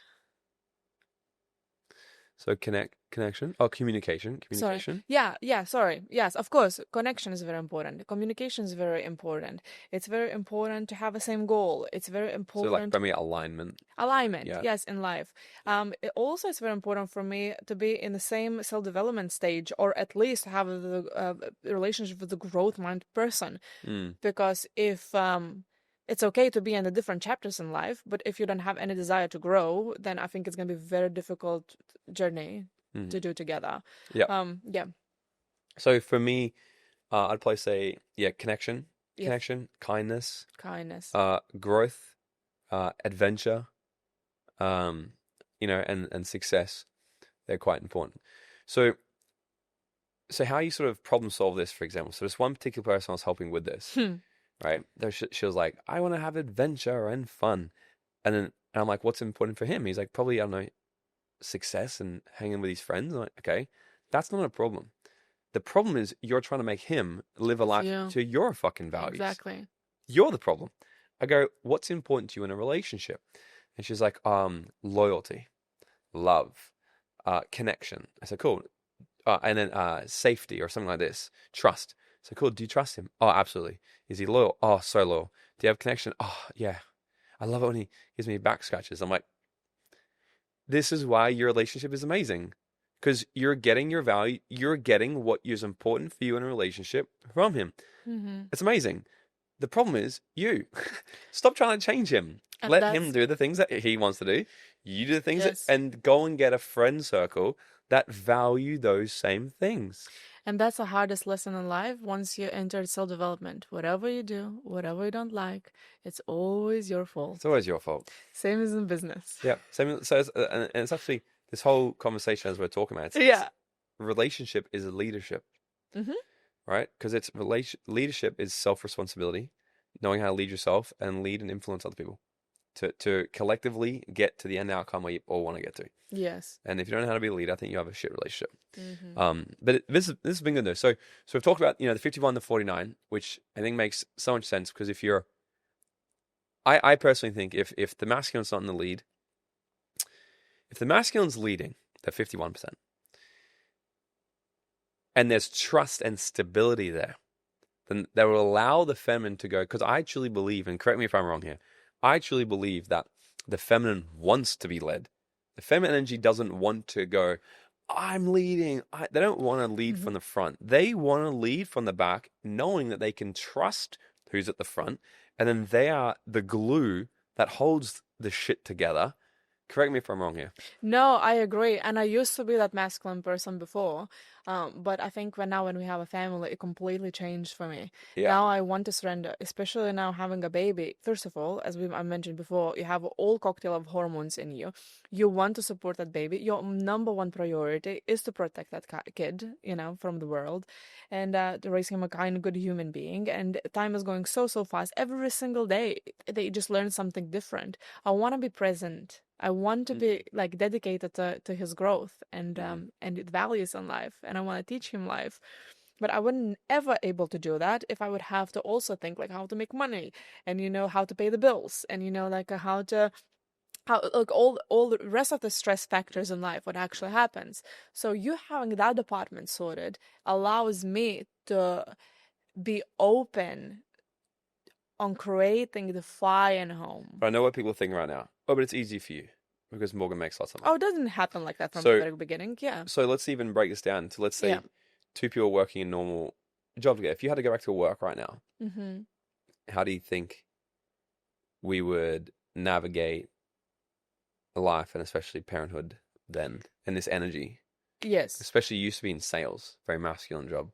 So connection. Oh, communication. Sorry. Yeah, sorry. Yes, of course. Connection is very important. Communication is very important. It's very important to have the same goal. It's very So like important. for me, alignment. Alignment, Yeah. yes, in life. It also is very important for me to be in the same self-development stage, or at least have the relationship with a growth-minded person. Because if it's okay to be in the different chapters in life, but if you don't have any desire to grow, then I think it's going to be a very difficult journey to do together. Yeah. Yeah. So for me, I'd probably say, connection, Yes. kindness, Kindness. growth, adventure, and success. They're quite important. So how you sort of problem solve this, for example. So there's one particular person I was helping with this, right? She was like, I want to have adventure and fun. And I'm like, what's important for him? He's like, probably, I don't know, success and hanging with his friends. I'm like, okay, that's not a problem. The problem is you're trying to make him live a life to your fucking values. Exactly. You're the problem. I go, what's important to you in a relationship? And she's like, loyalty, love, connection. I said, cool. And then safety or something like this. Trust. So cool. Do you trust him? Oh, absolutely. Is he loyal? Oh, so loyal. Do you have connection? Oh, yeah. I love it when he gives me back scratches. I'm like, this is why your relationship is amazing. Because you're getting your value, you're getting what is important for you in a relationship from him. Mm-hmm. It's amazing. The problem is you. Stop trying to change him. And Let him do the things that he wants to do. You do the things Yes. and go and get a friend circle that value those same things. And that's the hardest lesson in life once you enter self-development. Whatever you do, whatever you don't like, it's always your fault. It's always your fault. Same as in business. Yeah. Same. So and it's actually this whole conversation as we're talking about. Relationship is a leadership, right? Because it's leadership is self-responsibility, knowing how to lead yourself and lead and influence other people to collectively get to the end outcome where you all want to get to. Yes. And if you don't know how to be a leader, I think you have a shit relationship. But this has been good though. So we've talked about the 51 to 49, which I think makes so much sense because if you're, I personally think if the masculine's not in the lead, if the masculine's leading, they're 51%, and there's trust and stability there, then they will allow the feminine to go. Because I truly believe, and correct me if I'm wrong here, I truly believe that the feminine wants to be led. The feminine energy doesn't want to go, I'm leading. They don't want to lead from the front. They want to lead from the back, knowing that they can trust who's at the front. And then they are the glue that holds the shit together. Correct me if I'm wrong here. No, I agree. And I used to be that masculine person before. But I think when we have a family, it completely changed for me. Yeah. Now I want to surrender, especially now having a baby. First of all, as I mentioned before, you have all cocktail of hormones in you. You want to support that baby. Your number one priority is to protect that kid, from the world, and to raise him a kind, good human being. And time is going so fast. Every single day, they just learn something different. I want to be present. I want to be dedicated to his growth and values in life, and I want to teach him life. But I wouldn't ever able to do that if I would have to also think how to make money and how to pay the bills and how all the rest of the stress factors in life, what actually happens. So you having that department sorted allows me to be open on creating the fire in home. But I know what people think right now. Oh, but it's easy for you because Morgan makes lots of money. Oh, it doesn't happen like that from the very beginning. Yeah. So let's even break this down to, let's say, two people working in normal Jovga, if you had to go back to work right now, Mm-hmm. how do you think we would navigate life and especially parenthood then, and this energy? Yes. Especially you used to be in sales, very masculine job.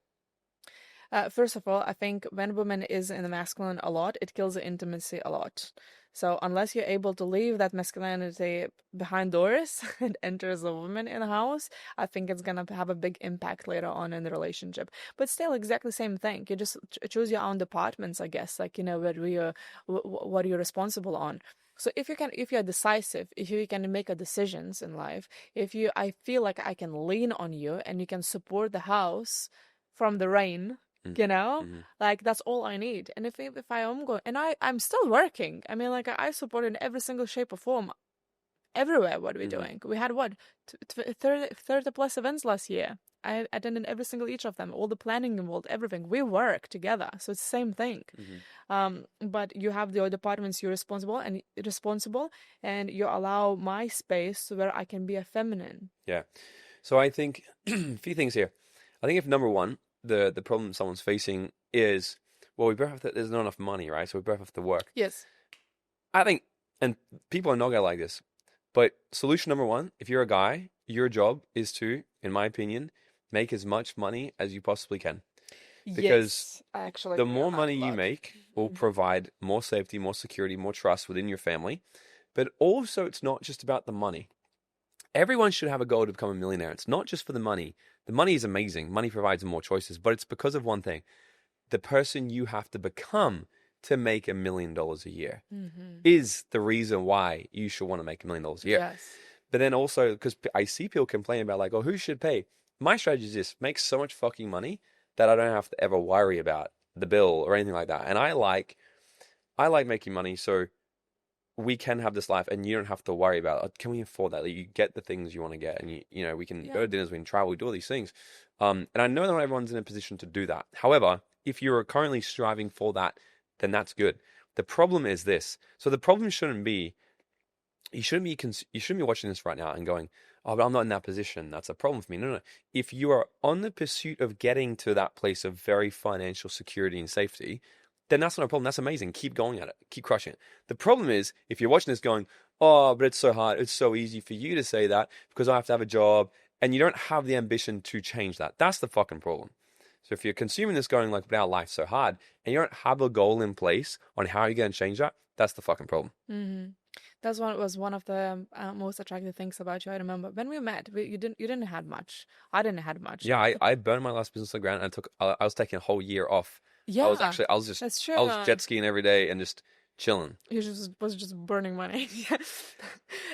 First of all, I think when women is in the masculine a lot, it kills the intimacy a lot. So unless you're able to leave that masculinity behind doors and enter as a woman in the house, I think it's gonna have a big impact later on in the relationship. But still, exactly same thing. You just choose your own departments, I guess. Like, you know, what you're responsible on. So if you're decisive, if you can make a decisions in life, I feel like I can lean on you and you can support the house from the rain, you know, like that's all I need. And if I am going, and I'm still working, I mean, like I support in every single shape or form everywhere what we're doing. We had 30 plus events last year. I attended every single each of them, all the planning involved, everything. We work together, so it's the same thing. But you have your departments you're responsible, and you allow my space where I can be a feminine. Yeah. So I think a few things here. I think if number one, the problem someone's facing is, well, we both have to, there's not enough money, right? So we both have to work. Yes. I think, and people are not gonna like this, but solution number one, if you're a guy, your job is to, in my opinion, make as much money as you possibly can. Because yes, I actually the more money you make will provide more safety, more security, more trust within your family. But also, it's not just about the money. Everyone should have a goal to become a millionaire. It's not just for the money. The money is amazing. Money provides more choices, but it's because of one thing. The person you have to become to make $1 million a year is the reason why you should want to make $1 million a year. Yes. But then also, because I see people complain about like, oh, who should pay? My strategy is this: make so much fucking money that I don't have to ever worry about the bill or anything like that. And I like making money so we can have this life and you don't have to worry about it. Can we afford that? Like, you get the things you want to get, and you know, we can go to dinners, we can travel, we do all these things. And I know that not everyone's in a position to do that. However, if you're currently striving for that, then that's good. The problem is this. So the problem shouldn't be, you shouldn't be watching this right now and going, oh, but I'm not in that position. That's a problem for me. No. If you are on the pursuit of getting to that place of very financial security and safety, then that's not a problem. That's amazing. Keep going at it. Keep crushing it. The problem is, if you're watching this going, oh, but it's so hard. It's so easy for you to say that because I have to have a job, and you don't have the ambition to change that. That's the fucking problem. So if you're consuming this going like, but our life's so hard, and you don't have a goal in place on how you're going to change that, that's the fucking problem. That's one of the most attractive things about you. I remember when we met, you didn't have much. I didn't have much. Yeah, I burned my last business to the ground, and I was taking a whole year off. Yeah, I was that's true. I was jet skiing every day and just chilling. You was just burning money.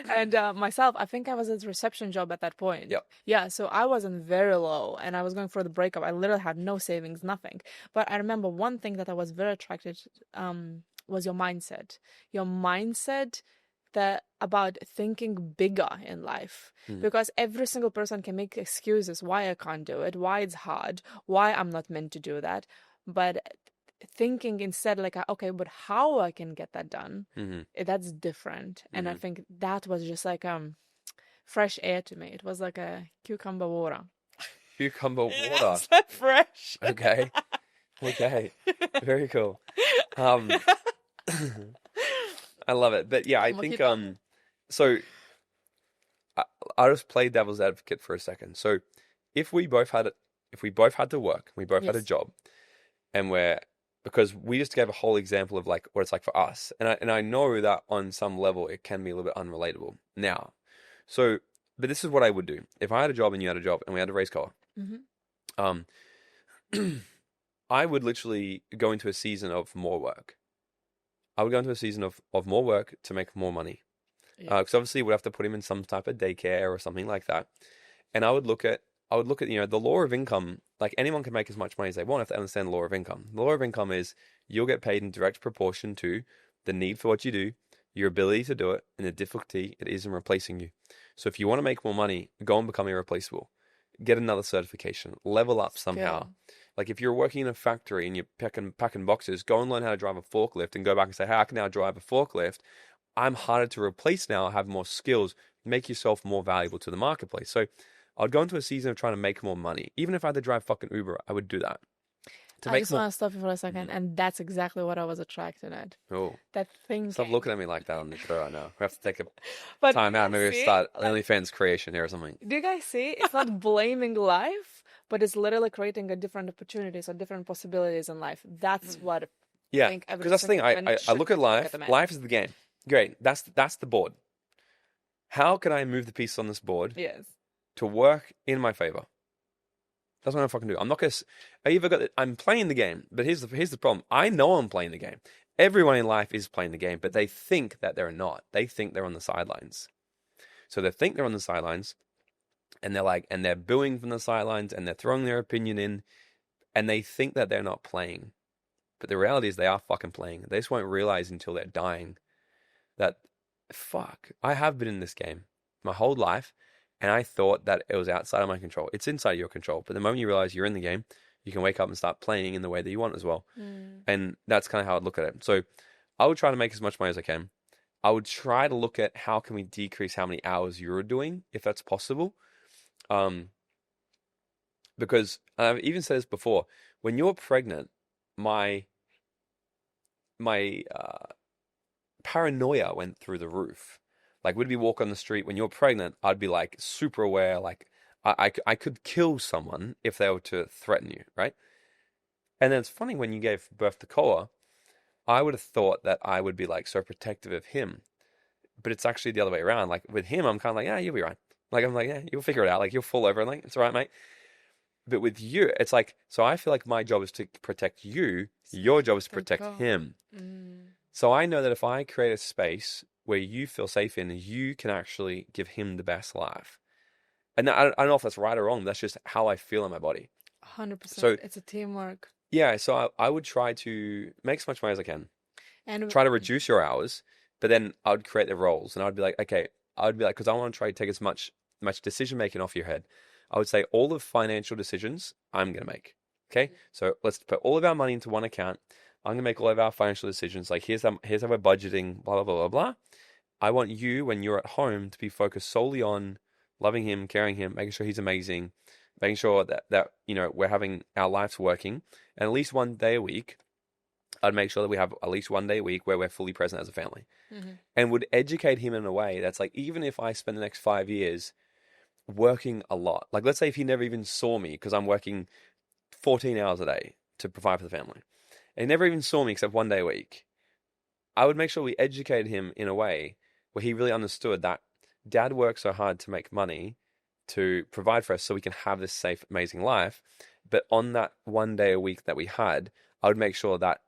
And myself, I think I was at a reception job at that point. Yep. Yeah, so I wasn't very low, and I was going for the breakup. I literally had no savings, nothing. But I remember one thing that I was very attracted was your mindset. Your mindset that about thinking bigger in life, because every single person can make excuses why I can't do it, why it's hard, why I'm not meant to do that. But thinking instead like, okay, but how I can get that done, that's different. And I think that was just like fresh air to me. It was like a cucumber water. Cucumber water. Yes, that's fresh. Okay. Very cool. I love it. But yeah, I think so I'll just play devil's advocate for a second. So if we both had to work, we both had a job, and because we just gave a whole example of like what it's like for us, and I know that on some level it can be a little bit unrelatable now. So, but this is what I would do if I had a job and you had a job and we had a race car. I would literally go into a season of more work. I would go into a season of more work to make more money. Because obviously we'd have to put him in some type of daycare or something like that. And I would look at, you know, the law of income. Like, anyone can make as much money as they want if they understand the law of income. The law of income is you'll get paid in direct proportion to the need for what you do, your ability to do it, and the difficulty it is in replacing you. So if you want to make more money, go and become irreplaceable. Get another certification. Level up somehow. Like, if you're working in a factory and you're packing boxes, go and learn how to drive a forklift and go back and say, hey, I can now drive a forklift. I'm harder to replace now. I have more skills. Make yourself more valuable to the marketplace. So I'd go into a season of trying to make more money. Even if I had to drive fucking Uber, I would do that. I just want to stop you for a second, and that's exactly what I was attracted at. Oh, that thinking. Stop looking at me like that on the show right now. We have to take a time out. Maybe we start OnlyFans creation here or something. Do you guys see? It's not blaming life, but it's literally creating a different opportunities or different possibilities in life. That's what. Yeah, because that's the thing. I look at life. Life is the game. Great. That's the board. How can I move the pieces on this board? Yes. To work in my favor. That's what I'm fucking do. I'm not gonna. I'm playing the game, but here's the problem. I know I'm playing the game. Everyone in life is playing the game, but they think that they're not. They think they're on the sidelines. So they think they're on the sidelines, and they're booing from the sidelines, and they're throwing their opinion in, and they think that they're not playing. But the reality is they are fucking playing. They just won't realize until they're dying that, fuck, I have been in this game my whole life, and I thought that it was outside of my control. It's inside your control. But the moment you realize you're in the game, you can wake up and start playing in the way that you want as well. And that's kind of how I'd look at it. So I would try to make as much money as I can. I would try to look at how can we decrease how many hours you're doing, if that's possible. Because I've even said this before, when you're pregnant, my paranoia went through the roof. Like, we'd be walking on the street when you're pregnant, I'd be like super aware, like I could kill someone if they were to threaten you, right? And then it's funny, when you gave birth to Koa, I would have thought that I would be like so protective of him, but it's actually the other way around. Like with him, I'm kind of like, yeah, you'll be right. Like I'm like, yeah, you'll figure it out. Like you'll fall over and like, it's all right, mate. But with you, it's like, so I feel like my job is to protect you. Your job is to protect him. So I know that if I create a space where you feel safe in, you can actually give him the best life. And I don't know if that's right or wrong. That's just how I feel in my body. 100%. So it's a teamwork. Yeah. So I would try to make as much money as I can and try to reduce your hours, but then I would create the roles, and I'd be like, okay, because I want to try to take as much decision making off your head. I would say all the financial decisions I'm going to make. Okay. So let's put all of our money into one account. I'm going to make all of our financial decisions. Like here's how we're budgeting, blah, blah, blah, blah, blah. I want you, when you're at home, to be focused solely on loving him, caring him, making sure he's amazing, making sure that you know, we're having our lives working. And at least one day a week, I'd make sure that we have at least one day a week where we're fully present as a family. And would educate him in a way that's like, even if I spend the next 5 years working a lot, like let's say if he never even saw me because I'm working 14 hours a day to provide for the family, and he never even saw me except one day a week, I would make sure we educated him in a way where he really understood that Dad works so hard to make money to provide for us so we can have this safe, amazing life. But on that one day a week that we had, I would make sure that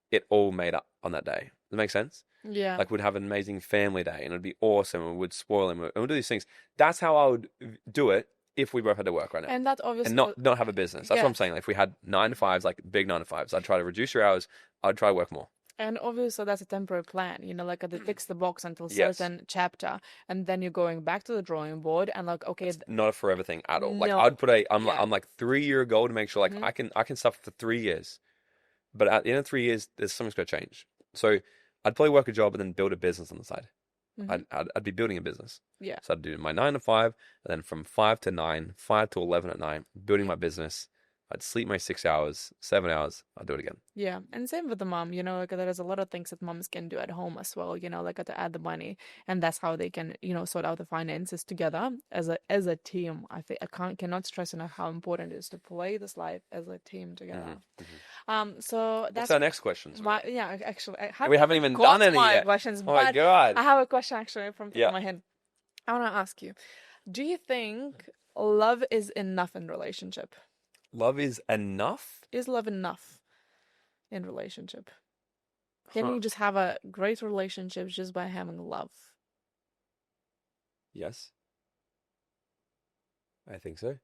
it all made up on that day. Does that make sense? Yeah. Like we'd have an amazing family day and it'd be awesome, and we'd spoil him and we'd do these things. That's how I would do it if we both had to work right now. And that obviously... And not have a business. That's what I'm saying. Like if we had 9 to 5s, like big 9 to 5s, I'd try to reduce your hours. I'd try to work more. And obviously that's a temporary plan, you know, like it ticks the box until certain chapter, and then you're going back to the drawing board and like, okay, it's not a forever thing at all. Like I'd put I'm like 3-year goal to make sure like I can suffer for 3 years, but at the end of 3 years, there's something's going to change. So I'd probably work a job and then build a business on the side. I'd be building a business. Yeah. So I'd do my 9 to 5, and then from 5 to 9, 5 to 11 at night, building my business. I'd sleep my 6 hours, 7 hours. I'd do it again. Yeah, and same with the mom. You know, like there's a lot of things that moms can do at home as well. You know, like to add the money, and that's how they can, you know, sort out the finances together as a team. I think I cannot stress enough how important it is to play this life as a team together. So that's our next question. Actually, we haven't even done any yet. Questions. Oh my god! I have a question actually from my head. I want to ask you: do you think love is enough in relationship? Love is enough? Is love enough in relationship? Can you just have a great relationship just by having love? Yes. I think so.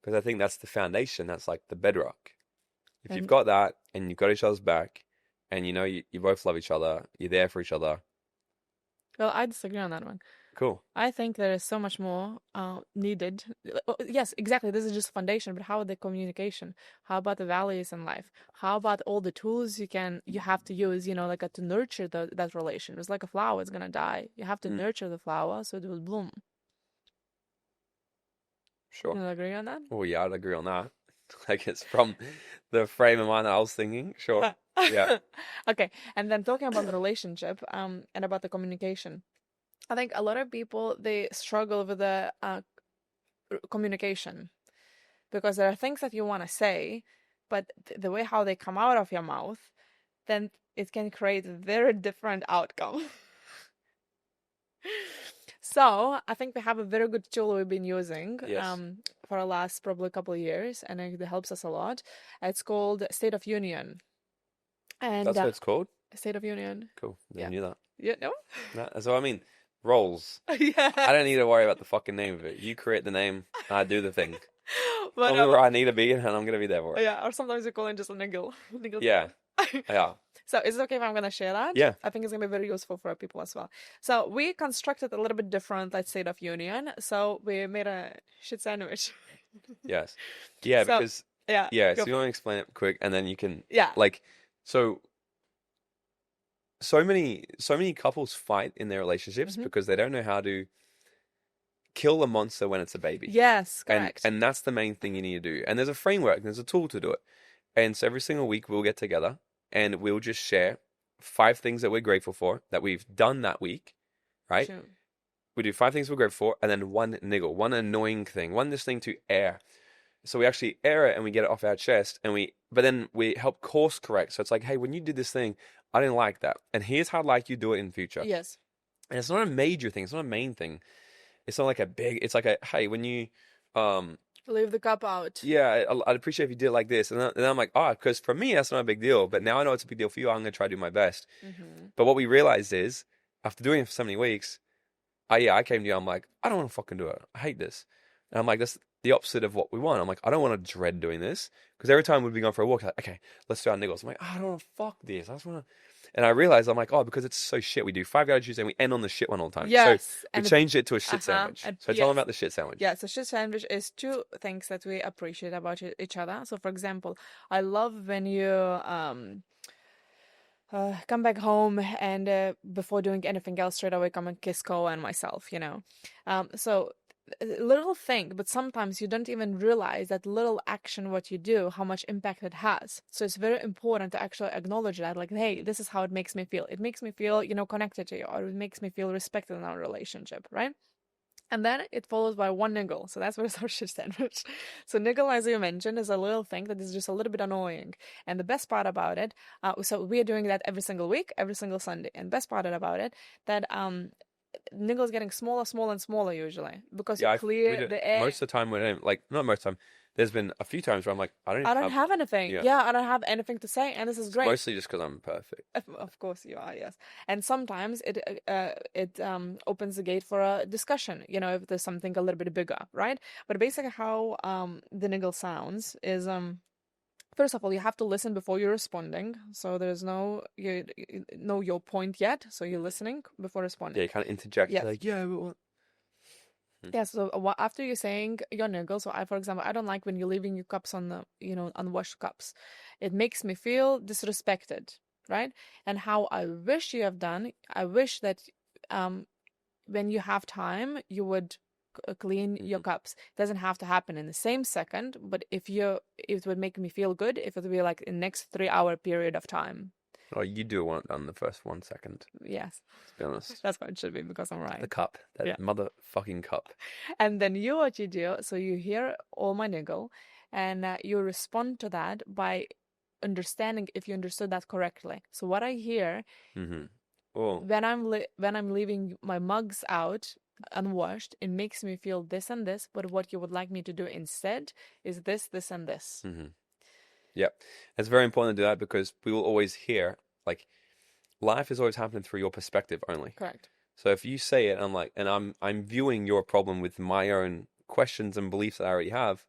Because I think that's the foundation. That's like the bedrock. If you've got that and you've got each other's back and you know you both love each other, you're there for each other. Well, I disagree on that one. Cool. I think there is so much more needed. Yes, exactly. This is just foundation, but how about the communication? How about the values in life? How about all the tools you have to use, you know, like to nurture that relation? It's like a flower, it's gonna die. You have to nurture the flower so it will bloom. Sure. You agree on that? Oh yeah, I'd agree on that. Like it's from the frame of mind that I was thinking. Sure. Yeah. Okay. And then talking about the relationship, and about the communication. I think a lot of people, they struggle with the communication, because there are things that you want to say, but the way how they come out of your mouth, then it can create a very different outcome. So I think we have a very good tool we've been using Yes. for the last probably couple of years, and it helps us a lot. It's called State of Union. And That's what it's called? State of Union. Cool. Never Yeah. knew that. You know? No, so I mean, roles. Yeah. I don't need to worry about the fucking name of it. You create the name, I do the thing. But Tell me where I need to be, and I'm gonna be there for it. yeah, or sometimes you call it just a niggle. Niggle. Yeah. Yeah. So is it okay if I'm gonna share that? Yeah. I think it's gonna be very useful for people as well. So we constructed a little bit different, like, State of Union. So we made a shit sandwich. Yes. Yeah, So, because yeah. yeah, go so you want to explain it quick, and then you can Yeah. like so many couples fight in their relationships Mhm. because they don't know how to kill a monster when it's a baby. Yes, correct. And that's the main thing you need to do. And there's a framework, there's a tool to do it. And so every single week we'll get together and we'll just share 5 things that we're grateful for that we've done that week, right? Sure. We do 5 things we're grateful for, and then one niggle, one annoying thing, one this thing to air. So we actually air it and we get it off our chest, but then we help course correct. So it's like, hey, when you did this thing, I didn't like that, and here's how I'd like you to do it in the future. Yes. And it's not a major thing, it's not a main thing. It's not like a big. It's like a hey, when you Leave the cup out. yeah, I'd appreciate if you did it like this, and then I'm like, because for me that's not a big deal, but now I know it's a big deal for you. I'm gonna try to do my best. Mm-hmm. But what we realized is, after doing it for so many weeks, I came to you. I'm like, I don't want to fucking do it. I hate this. And I'm like, that's the opposite of what we want. I'm like, I don't want to dread doing this, because every time we'd be going for a walk, like, okay, let's do our niggles. I'm like, I don't want to fuck this. I just want to. And I realized, I'm like, because it's so shit. We do 5 Gratitudes and we end on the shit one all the time. Yes. So we and changed it to a shit sandwich. and So tell them yes. about the shit sandwich. Yeah, so shit sandwich is 2 things that we appreciate about each other. So, for example, I love when you come back home and before doing anything else, straight away come and kiss Ko and myself, you know. So a little thing, but sometimes you don't even realize that little action, what you do, how much impact it has. So it's very important to actually acknowledge that, like, hey, this is how it makes me feel. It makes me feel, connected to you, or it makes me feel respected in our relationship, right? And then it follows by one niggle. So that's what is our shit sandwich. So niggle, as you mentioned, is a little thing that is just a little bit annoying. And the best part about it, so we are doing that every single week, every single Sunday. And best part about it, that niggle is getting smaller, smaller, and smaller usually, because you clear the air. Most of the time, not most of the time, there's been a few times where I'm like, I don't have anything. Yeah, I don't have anything to say, and this is great. Mostly just because I'm perfect. Of course you are, yes. And sometimes it opens the gate for a discussion, if there's something a little bit bigger, right? But basically how the niggle sounds is first of all, you have to listen before you're responding. So there's you know your point yet, so you're listening before responding. Yeah, you kind of interject. Yeah. Like, yeah, but what? Yeah, so after you're saying your niggle, so for example, I don't like when you're leaving your cups on the, unwashed cups. It makes me feel disrespected, right? And how I wish you have done, I wish that when you have time, you would clean your cups. It doesn't have to happen in the same second, but it would make me feel good if it would be like in the next 3-hour period of time. Oh, you do want it done the first 1 second. Yes. To be honest. That's what it should be, because I'm right. The cup. That motherfucking cup. And then what you do, so you hear all my niggle, and you respond to that by understanding if you understood that correctly. So what I hear, when I'm leaving my mugs out unwashed, it makes me feel this and this, but what you would like me to do instead is this, this, and this. Mm-hmm. Yep. It's very important to do that, because we will always hear, like, life is always happening through your perspective only. Correct. So if you say it, I'm viewing your problem with my own questions and beliefs that I already have,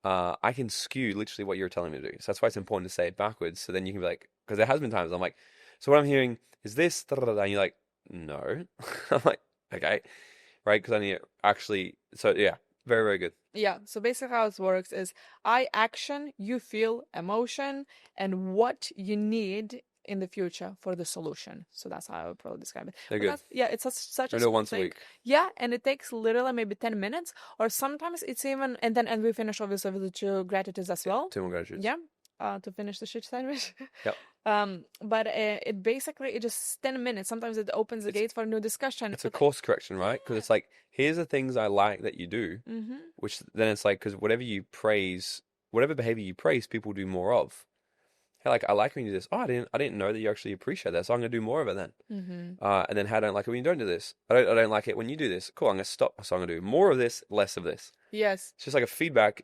I can skew literally what you're telling me to do. So that's why it's important to say it backwards. So then you can be like, because there has been times I'm like, so what I'm hearing is this, and you're like, no. I'm like, okay, right? Because I need to actually, so yeah, very, very good. Yeah, so basically how it works is I action, you feel emotion, and what you need in the future for the solution. So that's how I would probably describe it. They're But good. that's, yeah, it's such a I do it small once a thing. week. Yeah, and it takes literally maybe 10 minutes, or sometimes it's even, and we finish obviously with the 2 gratitudes as well. 2 more gratitudes. Yeah, to finish the shit sandwich. Yep. But it basically, it just 10 minutes. Sometimes it opens the gate for a new discussion. It's a course correction, right? Because it's like, here's the things I like that you do, which then it's like, because whatever behavior you praise, people do more of. Hey, like, I like when you do this. Oh, I didn't know that you actually appreciate that, so I'm gonna do more of it then. And then, how I don't like it when you don't do this. I don't like it when you do this. Cool, I'm gonna stop. So I'm gonna do more of this, less of this. Yes. It's just like a feedback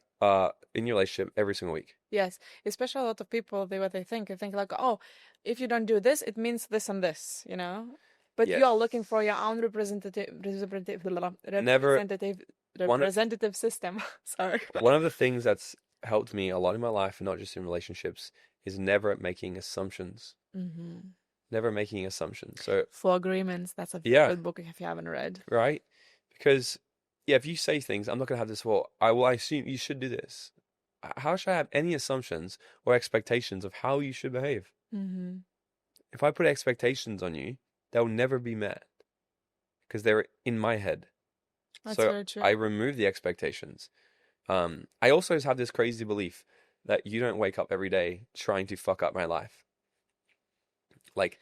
in your relationship every single week. Yes, especially a lot of people, what they think like, oh, if you don't do this, it means this and this, you know. But Yes. you are looking for your own representative system. Sorry. One of the things that's helped me a lot in my life, and not just in relationships, is never making assumptions. Never making assumptions. So 4 Agreements. That's a good book if you haven't read. Right? Because if you say things, I'm not gonna have this. Well, I assume you should do this. How should I have any assumptions or expectations of how you should behave? If I put expectations on you, they'll never be met because they're in my head. That's so very true. I remove the expectations. I also have this crazy belief that you don't wake up every day trying to fuck up my life. Like,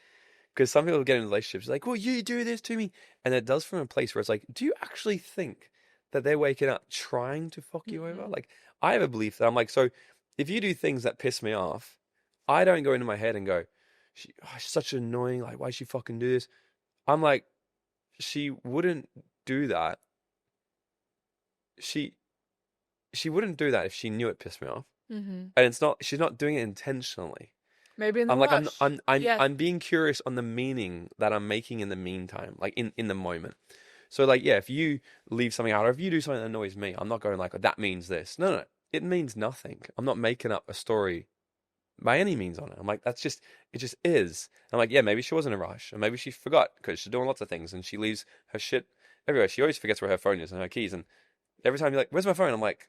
because some people get in relationships like, well, you do this to me. And it does from a place where it's like, do you actually think that they're waking up trying to fuck you over? Like, I have a belief that I'm like, so if you do things that piss me off, I don't go into my head and go, she's such annoying. Like, why she fucking do this? I'm like, she wouldn't do that. She wouldn't do that if she knew it pissed me off. And she's not doing it intentionally. Maybe in the I'm rush. like, I'm being curious on the meaning that I'm making in the meantime, like in the moment. So like, yeah, if you leave something out or if you do something that annoys me, I'm not going like, oh, that means this. No, it means nothing. I'm not making up a story by any means on it. I'm like, it just is. I'm like, yeah, maybe she was in a rush, and maybe she forgot because she's doing lots of things and she leaves her shit everywhere. She always forgets where her phone is and her keys, and every time you're like, where's my phone? I'm like,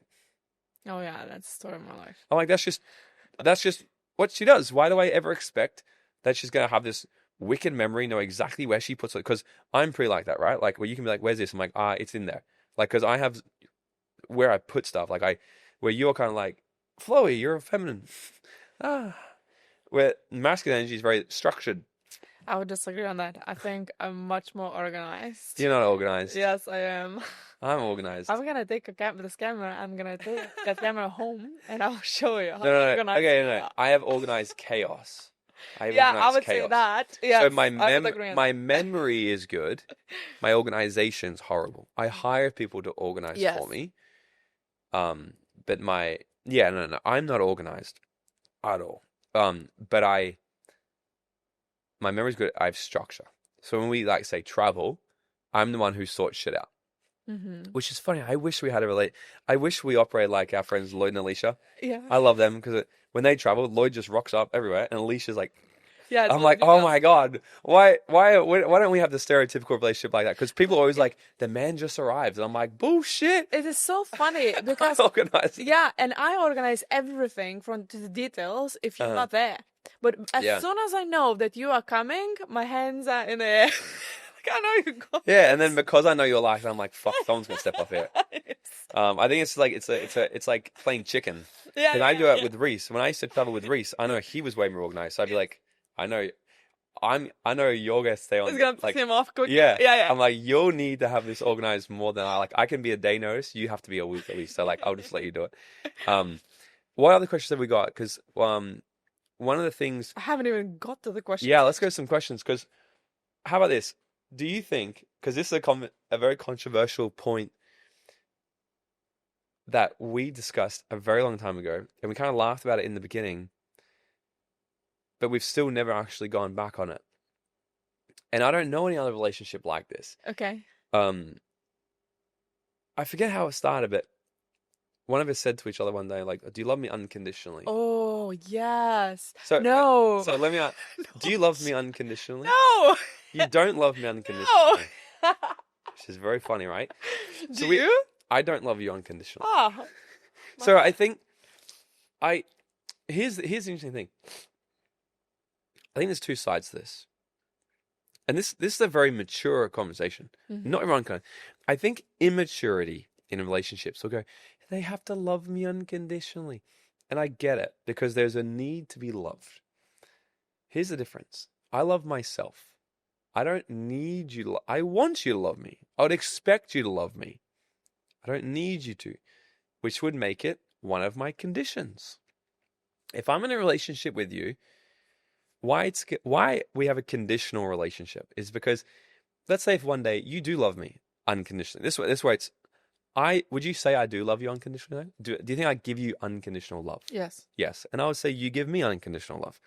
oh yeah, that's the story of my life. I'm like, that's just what she does. Why do I ever expect that she's gonna have this wicked memory, know exactly where she puts it? Because I'm pretty like that, right? Like, where you can be like, where's this? I'm like, it's in there. Like, because I have where I put stuff. Like where you're kind of like, flowy, you're feminine. Where masculine energy is very structured. I would disagree on that. I think I'm much more organized. You're not organized. Yes, I am. I'm organized. I'm gonna take this camera. I'm gonna take that camera home, and I'll show you how organized. Okay, no. I have organized chaos. I would say that. Yes, so my memory is good. My organization's horrible. I hire people to organize for me. But no. I'm not organized at all. But my memory's good. I have structure. So when we say travel, I'm the one who sorts shit out. Which is funny. I wish we had I wish we operated like our friends Lloyd and Alicia. Yeah. I love them because when they travel, Lloyd just rocks up everywhere, and Alicia's like, yeah. I'm like, oh my god, why don't we have the stereotypical relationship like that? Because people are always like, the man just arrived, and I'm like, bullshit. It is so funny because organized. Yeah, and I organize everything from to the details if you're not there. But as soon as I know that you are coming, my hands are in the air. I know you're going. Yeah, and then because I know you're like, I'm like, fuck, someone's gonna step up here. I think it's like it's like playing chicken. Yeah. Because I do it with Reese. When I used to travel with Reese, I know he was way more organized. So I'd be like, I know you're gonna stay on. It's gonna piss him off quickly. Yeah. I'm like, you'll need to have this organized more than I like. I can be a day notice. You have to be a week at least. So like, I'll just let you do it. What other questions have we got? Because one of the things I haven't even got to the questions. Yeah, let's go to some questions. Because how about this? Do you think, because this is a very controversial point that we discussed a very long time ago, and we kind of laughed about it in the beginning, but we've still never actually gone back on it. And I don't know any other relationship like this. Okay. I forget how it started, but one of us said to each other one day, like, do you love me unconditionally? Oh, yes. So, no. So let me ask, do you love me unconditionally? No. You don't love me unconditionally. No. Which is very funny, right? Do you? I don't love you unconditionally. Oh. So I think here's the interesting thing. I think there's two sides to this. And this is a very mature conversation. Not everyone can. I think immaturity in relationships will go, they have to love me unconditionally. And I get it, because there's a need to be loved. Here's the difference. I love myself. I don't need you to I want you to love me. I would expect you to love me. I don't need you to, which would make it one of my conditions. If I'm in a relationship with you, why we have a conditional relationship is because, let's say if one day you do love me unconditionally. This way it's, would you say I do love you unconditionally? Do you think I give you unconditional love? Yes. Yes. And I would say you give me unconditional love.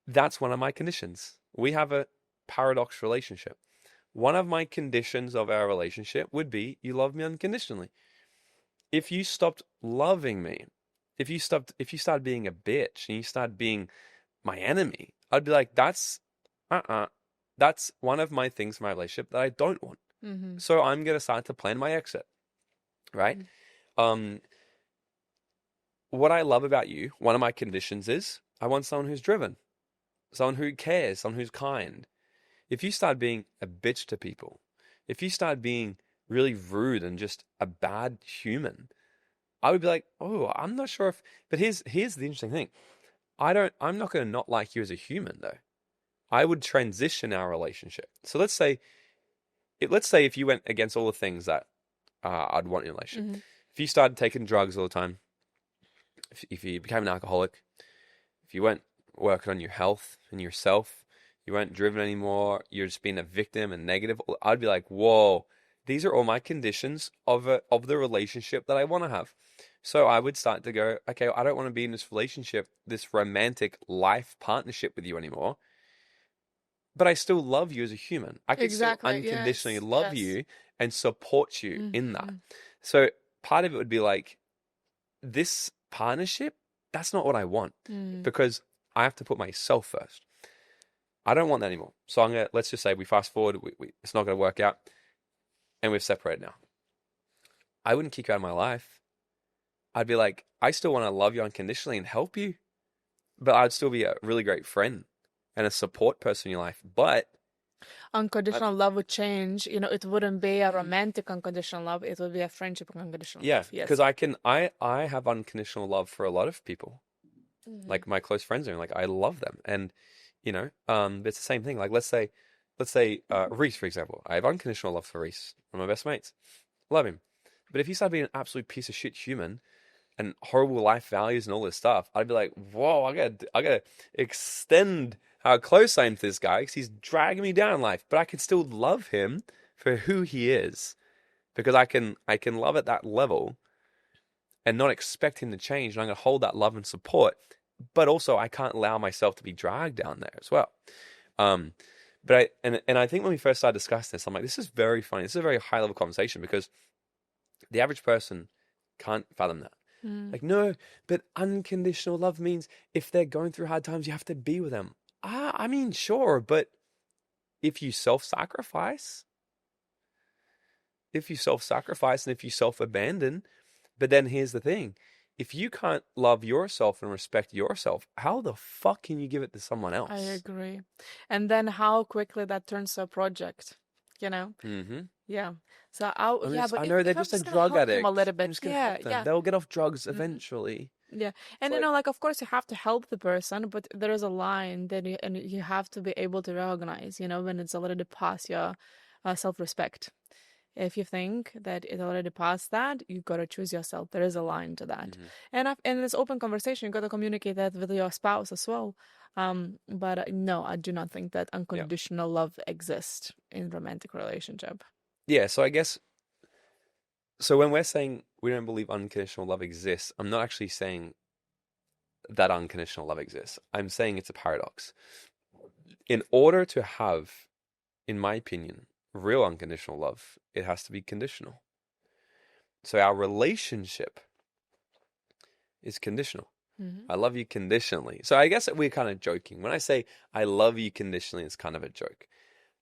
That's one of my conditions. We have a paradox relationship. One of my conditions of our relationship would be you love me unconditionally. If you stopped loving me, if you started being a bitch and you started being my enemy, I'd be like, that's one of my things in my relationship that I don't want. So I'm going to start to plan my exit, right? What I love about you, one of my conditions is I want someone who's driven, someone who cares, someone who's kind. If you start being a bitch to people, if you start being really rude and just a bad human, I would be like, oh, I'm not sure if, but here's the interesting thing. I'm not going to not like you as a human though. I would transition our relationship. So let's say if you went against all the things that I'd want in a relationship. If you started taking drugs all the time, if you became an alcoholic, if you weren't working on your health and yourself, you weren't driven anymore, you're just being a victim and negative, I'd be like, whoa, these are all my conditions of the relationship that I want to have. So I would start to go, okay, I don't want to be in this relationship, this romantic life partnership with you anymore. But I still love you as a human. I can still unconditionally love you and support you in that. So part of it would be like, this partnership, that's not what I want, because I have to put myself first. I don't want that anymore. So let's just say we fast forward, it's not going to work out, and we've separated now. I wouldn't kick you out of my life. I'd be like, I still want to love you unconditionally and help you, but I'd still be a really great friend and a support person in your life. But unconditional love would change. It wouldn't be a romantic unconditional love. It would be a friendship unconditional love. Yeah, because I have unconditional love for a lot of people, like my close friends, and like I love them, and it's the same thing. Like let's say Reese, for example. I have unconditional love for Reese, one of my best mates. Love him, but if he started being an absolute piece of shit human and horrible life values and all this stuff, I'd be like, whoa, I gotta extend how close I am to this guy because he's dragging me down in life. But I can still love him for who he is, because I can love at that level and not expect him to change. And I'm going to hold that love and support, but also I can't allow myself to be dragged down there as well. But I think when we first started discussing this, I'm like, this is very funny. This is a very high level conversation, because the average person can't fathom that. Like, no, but unconditional love means if they're going through hard times, you have to be with them. I mean, sure, but if you self-sacrifice and if you self-abandon, but then here's the thing. If you can't love yourself and respect yourself, how the fuck can you give it to someone else? I agree. And then how quickly that turns to a project, Yeah. So I know they're just a drug addict. A little bit. I'm just gonna help them. They'll get off drugs eventually. Yeah. And of course you have to help the person, but there is a line that you have to be able to recognize, when it's already past your self-respect. If you think that it's already past that, you got to choose yourself. There is a line to that. And in this open conversation, you got to communicate that with your spouse as well. But no, I do not think that unconditional love exists in romantic relationship. Yeah, so I guess, so when we're saying we don't believe unconditional love exists, I'm not actually saying that unconditional love exists. I'm saying it's a paradox. In order to have, in my opinion, real unconditional love, it has to be conditional. So our relationship is conditional. I love you conditionally. So I guess we're kind of joking. When I say I love you conditionally, it's kind of a joke.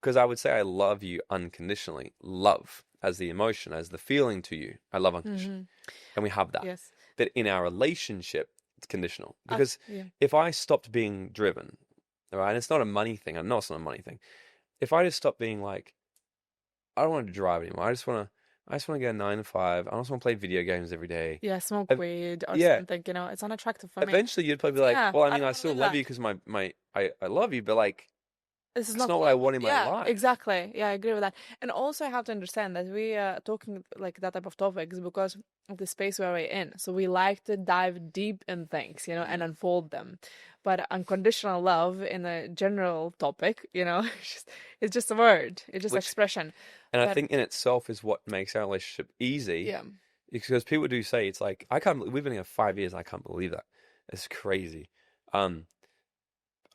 Because I would say I love you unconditionally. Love as the emotion, as the feeling to you. I love unconditionally. And we have that. Yes. But in our relationship, it's conditional. Because if I stopped being driven all right? And it's not a money thing. I know it's not a money thing. If I just stop being like, I don't want to drive anymore. I just want to get a 9 to 5. I just want to play video games every day. Yeah, smoke weed or Yeah. something, it's unattractive for me. Eventually, you'd probably be like, Yeah, well, I I mean, don't I wanna still live love that. you because I love you, but like, This is it's not not what I what, want in my yeah, life. exactly. Yeah, I agree with that. And also, I have to understand that we are talking like that type of topics because of the space where we're in. So we like to dive deep in things, and unfold them. But unconditional love in a general topic, it's just a word. It's just Which, expression. and I But think in itself is what makes our relationship easy. yeah, Because people do say it's like we've been here 5 years and I can't believe that. It's crazy.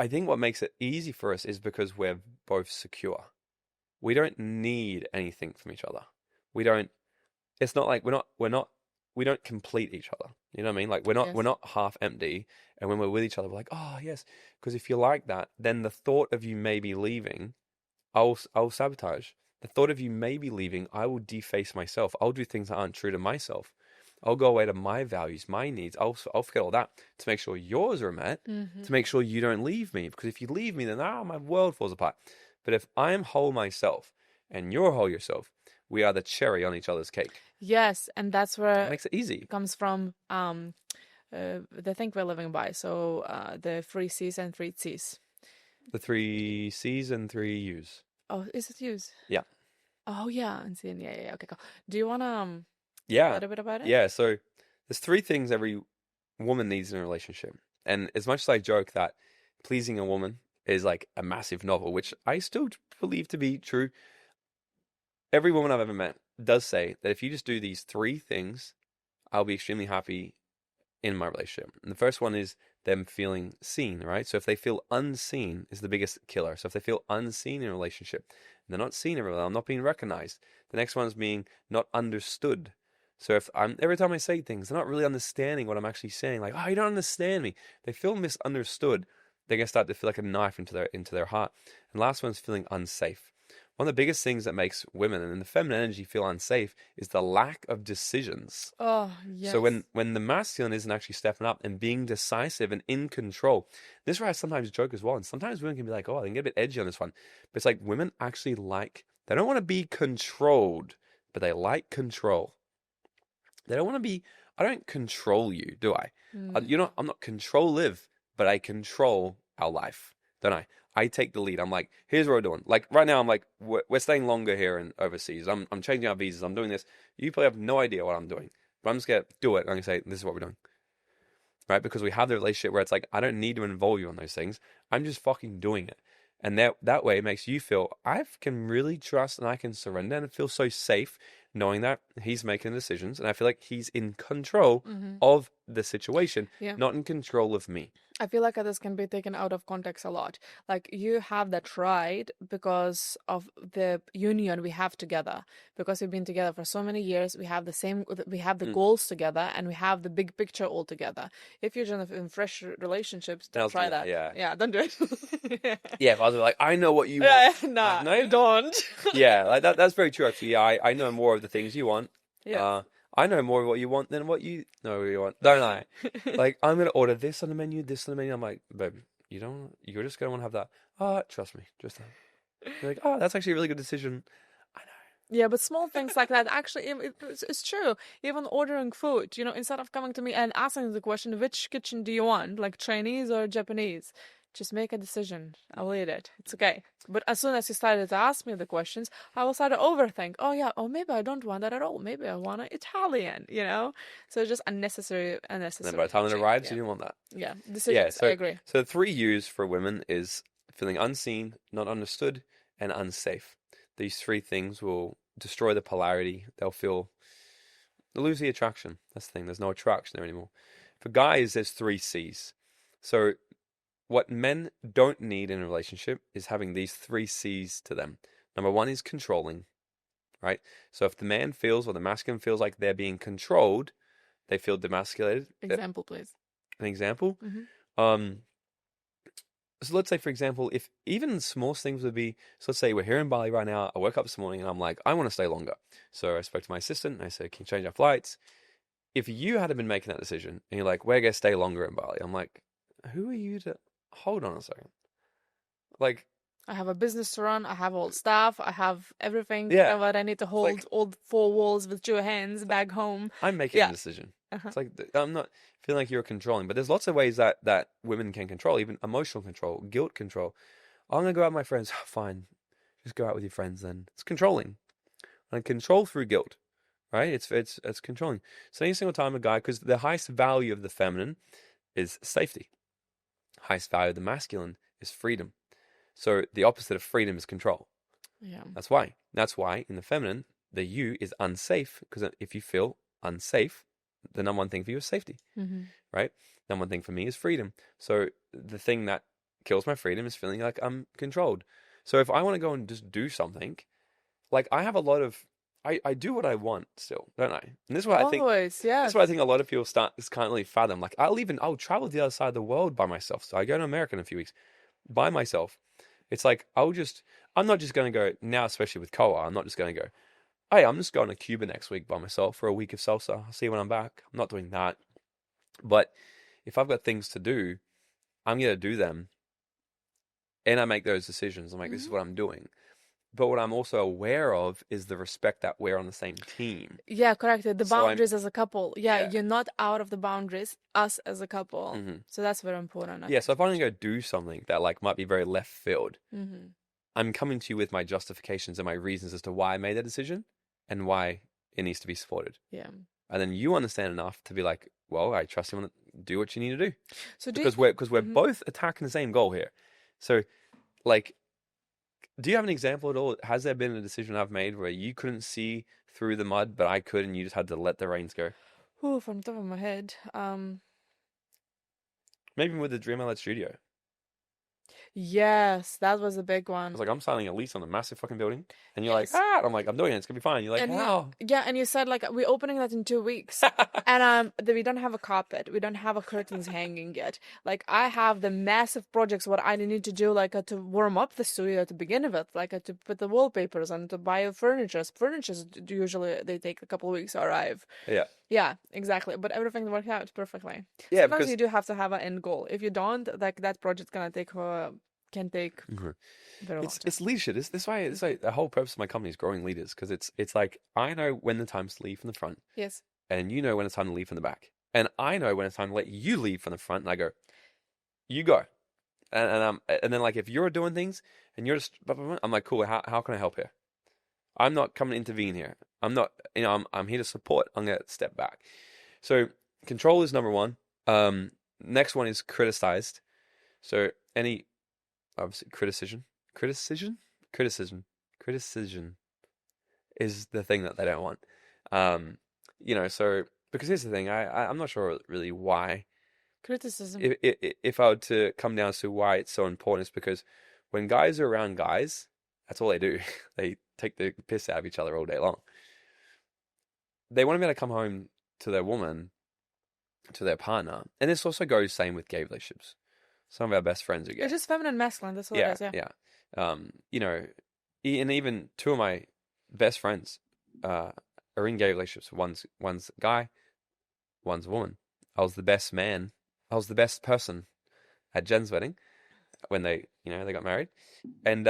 I think what makes it easy for us is because we're both secure. We don't need anything from each other. We don't. It's not like we don't complete each other. You know what I mean? Like we're yes. not half empty. And when we're with each other, we're like, oh yes. Because if you're like that, then the thought of you maybe leaving, I'll sabotage. The thought of you maybe leaving, I will deface myself. I'll do things that aren't true to myself. I'll go away to my values, my needs. I'll forget all that to make sure yours are met, to make sure you don't leave me. Because if you leave me, then my world falls apart. But if I am whole myself and you're whole yourself, we are the cherry on each other's cake. Yes, and that's where It makes it easy. it comes from the thing we're living by. So the 3 C's and 3 C's. The 3 C's and 3 U's. Oh, is it use? Yeah. Oh yeah, and seeing yeah. Okay, cool. Do you wanna Yeah. chat a bit about it? Yeah. So there's 3 things every woman needs in a relationship. And as much as I joke that pleasing a woman is like a massive novel, which I still believe to be true, every woman I've ever met does say that if you just do these 3 things, I'll be extremely happy in my relationship. And the first one is them feeling seen, right? So if they feel unseen is the biggest killer. So if they feel unseen in a relationship, they're not seen everywhere, I'm not being recognized. The next one is being not understood. So if every time I say things, they're not really understanding what I'm actually saying. Like, oh, you don't understand me. They feel misunderstood. They're gonna start to feel like a knife into their heart. And last one is feeling unsafe. One of the biggest things that makes women and the feminine energy feel unsafe is the lack of decisions. Oh yes. So when the masculine isn't actually stepping up and being decisive and in control, this is where I sometimes joke as well. And sometimes women can be like, oh, I can get a bit edgy on this one. But it's like women actually they don't want to be controlled, but they like control. They don't want to be, I don't control you, do I? I'm not control-live, but I control our life, don't I? I take the lead. I'm like, here's what we're doing. Like right now, I'm like, we're staying longer here and overseas. I'm changing our visas. I'm doing this. You probably have no idea what I'm doing, but I'm just gonna do it. I'm gonna say, this is what we're doing, right? Because we have the relationship where it's like, I don't need to involve you on those things. I'm just fucking doing it, and that way it makes you feel I can really trust and I can surrender and feel so safe knowing that he's making decisions and I feel like he's in control of the situation, not in control of me. I feel like this can be taken out of context a lot. Like you have that right because of the union we have together. Because we've been together for so many years, we have the goals together, and we have the big picture all together. If you're just in fresh relationships, don't try that. Yeah, don't do it. Yeah, if I was like, I know what you want. Nah, No, don't. Yeah, like that's very true actually. Yeah, I know more of the things you want. Yeah. I know more of what you want than what you know you want, don't I? Like, I'm gonna order this on the menu, this on the menu. I'm like, babe, you're just gonna want to have that. Oh, trust me, just that. You're like, oh, that's actually a really good decision. I know. Yeah, but small things like that actually, it's true. Even ordering food, instead of coming to me and asking the question, which kitchen do you want, like Chinese or Japanese? Just make a decision. I'll eat it. It's okay. But as soon as you started to ask me the questions, I will start to overthink. Oh yeah, maybe I don't want that at all. Maybe I want an Italian, So it's just unnecessary. And then by the time it arrives, you didn't want that. Yeah, decisions. I agree. So the 3 U's for women is feeling unseen, not understood, and unsafe. These 3 things will destroy the polarity. They'll lose the attraction. That's the thing. There's no attraction there anymore. For guys, there's 3 C's. So what men don't need in a relationship is having these 3 C's to them. Number 1 is controlling, right? So if the man feels or the masculine feels like they're being controlled, they feel demasculated. Example, please. An example? Mm-hmm. So let's say, for example, if even the smallest things would be, so let's say we're here in Bali right now, I woke up this morning and I'm like, I want to stay longer. So I spoke to my assistant and I said, can you change our flights? If you had been making that decision and you're like, we're going to stay longer in Bali, I'm like, who are you to... Hold on a second. Like, I have a business to run. I have all staff. I have everything yeah, that I need to hold like, all 4 walls with 2 hands back home. I'm making Yeah. the decision. Uh-huh. It's like, I'm not feeling like you're controlling, but there's lots of ways that women can control, even emotional control, guilt control. I'm gonna go out with my friends. Fine, just go out with your friends then. It's controlling, and control through guilt, right? It's controlling. So any single time a guy, because the highest value of the feminine is safety, highest value of the masculine is freedom. So the opposite of freedom is control. Yeah. That's why. That's why in the feminine, the you is unsafe, because if you feel unsafe, the number one thing for you is safety, right? Number one thing for me is freedom. So the thing that kills my freedom is feeling like I'm controlled. So if I want to go and just do something, like I have a lot of, I do what I want still, don't I? And this is what I think. Always, yeah. That's what I think a lot of people can't really fathom. Like I'll travel to the other side of the world by myself. So I go to America in a few weeks by myself. It's like I'm not just going to go now, especially with Koa. I'm not just going to go, hey, I'm just going to Cuba next week by myself for a week of salsa. I'll see you when I'm back. I'm not doing that. But if I've got things to do, I'm going to do them. And I make those decisions. I'm like, this is what I'm doing. But what I'm also aware of is the respect that we're on the same team. Yeah, correct. The So boundaries as a couple. Yeah, Yeah. you're not out of the boundaries, us as a couple. So that's very important. Yeah, so if I want to go do something that like might be very left field, I'm coming to you with my justifications and my reasons as to why I made that decision and why it needs to be supported. Yeah. And then you understand enough to be like, well, I trust you to do what you need to do. So because we're both attacking the same goal here. So like, do you have an example at all? Has there been a decision I've made where you couldn't see through the mud, but I could, and you just had to let the reins go? Ooh, from the top of my head. Maybe with the Dreamland Studio. Yes, that was a big I one. was like, I'm signing a lease on a massive fucking building. And you're like, and I'm like, I'm doing it. It's going to be fine. You're like, how? Yeah, and you said, like, we're opening that in 2 weeks. And we don't have a carpet. We don't have a curtains hanging yet. Like, I have the massive projects, what I need to do, like, to warm up the studio to begin with, like, to put the wallpapers and to buy furniture. Furnitures, usually, they take a couple of weeks to arrive. Yeah. Yeah, exactly. But everything worked out perfectly. Yeah, Sometimes because you do have to have an end goal. If you don't, like, that project's gonna take can take very long time. It's leadership. This way the whole purpose of my company is growing leaders, because it's like I know when the time's to leave from the front. Yes. And you know when it's time to leave from the back. And I know when it's time to let you leave from the front, and I go, you go. And then like if you're doing things and you're just I'm like, cool, how can I help here? I'm not coming to intervene here. I'm not, I'm here to support. I'm gonna step back. So control is number one. Next one is criticized. So any obviously criticism is the thing that they don't want. So because here's the thing, I'm not sure really why Criticism. If I were to come down to why it's so important, it's because when guys are around guys, that's all they do. They take the piss out of each other all day long. They want to be able to come home to their woman, to their partner, and this also goes same with gay relationships. Some of our best friends are gay. It's just feminine, masculine. That's what it is. Yeah. Yeah. And even two of my best friends are in gay relationships. One's a guy, one's a woman. I was the best man. I was the best person at Jen's wedding when they got married. And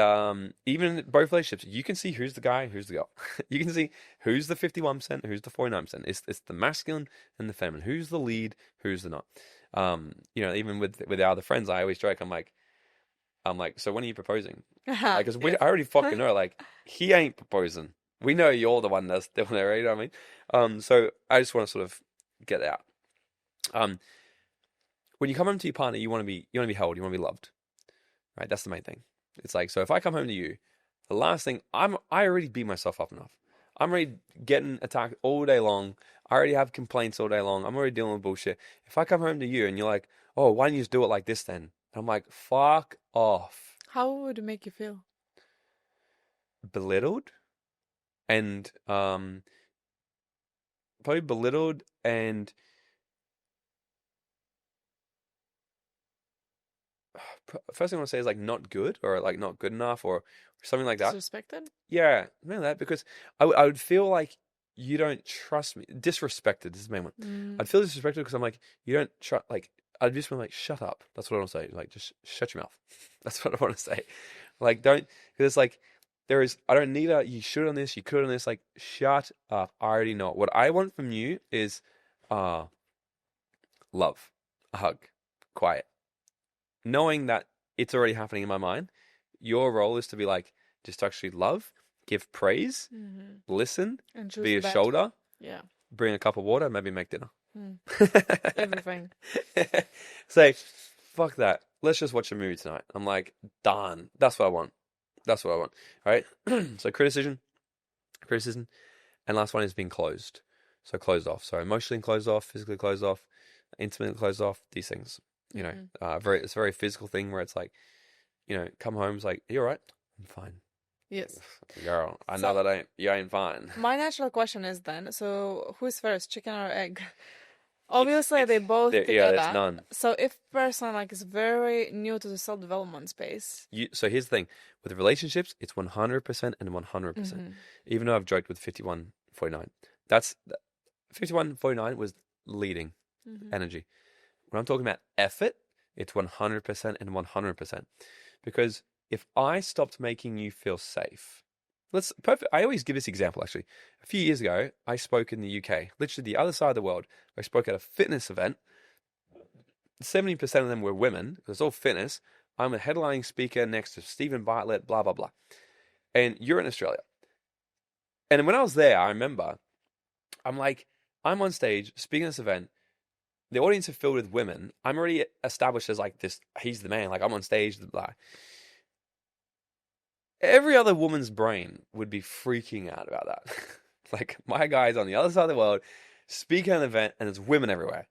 even in both relationships, you can see who's the guy, who's the girl. You can see who's the 51%, who's the 49%. It's the masculine and the feminine. Who's the lead, who's the not. Even with our other friends, I always joke. I'm like, so when are you proposing? Like, because I already fucking know. Like, he ain't proposing. We know you're the one that's doing it, right? You know what I mean? So I just want to sort of get that out. When you come home to your partner, you want to be held, you want to be loved, right? That's the main thing. It's like, so if I come home to you, the last thing I already beat myself up enough. I'm already getting attacked all day long. I already have complaints all day long. I'm already dealing with bullshit. If I come home to you and you're like, oh, why don't you just do it like this then? I'm like, fuck off. How would it make you feel? Belittled and probably belittled and first thing I want to say is like not good or like not good enough or something like that. Disrespected? Yeah, remember that because I would feel like you don't trust me. Disrespected is the main one. I'd feel disrespected because I'm like, you don't trust, like, I'd just be like, shut up. That's what I want to say. Like, just shut your mouth. That's what I want to say. Like, don't, because it's like, I don't need you should on this, you could on this. Like, shut up. I already know. What I want from you is, love, a hug, quiet. Knowing that it's already happening in my mind, your role is to be like, just actually love, give praise, listen, And be a shoulder, bring a cup of water, maybe make dinner. Everything. Say, fuck that. Let's just watch a movie tonight. I'm like, done. That's what I want. That's what I want. All right. So criticism. And last one is being closed. So closed off. So emotionally closed off, physically closed off, intimately closed off, these things. You know, it's a very physical thing where it's like, you know, come home, it's like, you all right? I'm fine. Yes. Girl, I know that you ain't fine. My natural question is then, so who's first, chicken or egg? Obviously, they both together. Yeah, there's none. So if person like is very new to the self-development space. So here's the thing. With relationships, it's 100% and 100%. Even though I've joked with 51-49. That's 51-49 was leading energy. When I'm talking about effort, it's 100% and 100%. Because if I stopped making you feel safe, I always give this example actually. A few years ago, I spoke in the UK, literally the other side of the world. I spoke at a fitness event. 70% of them were women. It was all fitness. I'm a headlining speaker next to Stephen Bartlett, blah, blah, blah. And you're in Australia. And when I was there, I remember, I'm on stage speaking at this event. The audience are filled with women. I'm already established as like this, he's the man. Like I'm on stage, blah. Every other woman's brain would be freaking out about that. Like, my guy's on the other side of the world, speaking at an event, and there's women everywhere.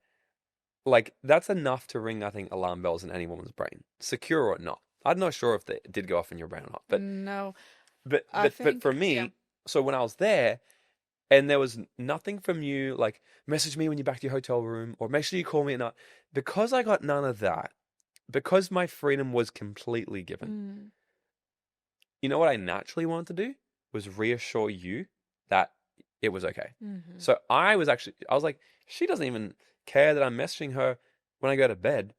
Like, that's enough to ring, I think, alarm bells in any woman's brain, secure or not. I'm not sure if it did go off in your brain or not. But no. But for me, so when I was there, and there was nothing from you, like, message me when you're back to your hotel room, or make sure you call me at night. Because I got none of that, because my freedom was completely given. You know what I naturally wanted to do was reassure you that it was okay. So I was like, she doesn't even care that I'm messaging her when I go to bed.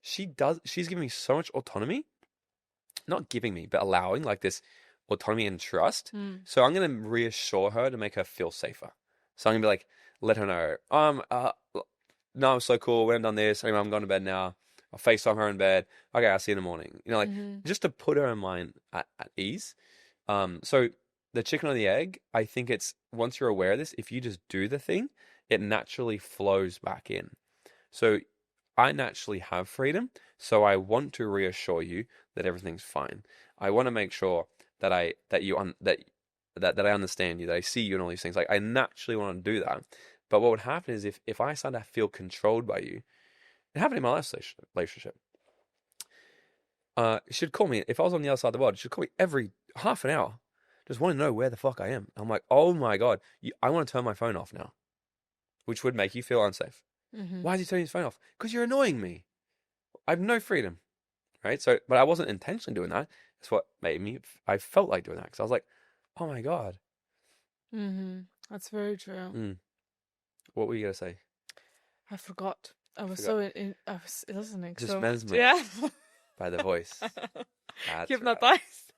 She's giving me so much autonomy, not giving me, but allowing like this autonomy and trust. So I'm going to reassure her to make her feel safer. So I'm going to be like, let her know, no, I'm so cool. We haven't done this. Anyway, I'm going to bed now. I'll FaceTime her in bed. Okay, I'll see you in the morning. You know, like just to put her mind at ease. So the chicken or the egg, I think it's once you're aware of this, if you just do the thing, it naturally flows back in. So I naturally have freedom. So I want to reassure you that everything's fine. I want to make sure that I understand you, that I see you and all these things. Like I naturally want to do that. But what would happen is if I start to feel controlled by you, it happened in my last relationship. She'd call me, if I was on the other side of the world, she'd call me every half an hour. Just want to know where the fuck I am. I'm like, oh my God, I want to turn my phone off now. Which would make you feel unsafe. Why is he turning his phone off? Because you're annoying me. I have no freedom. Right? So, but I wasn't intentionally doing that. That's what made me, I felt like doing that. Because I was like, oh my God. That's very true. What were you going to say? I forgot. I was I was listening. Just mesmerized. Yeah. By the voice. Hypnotized.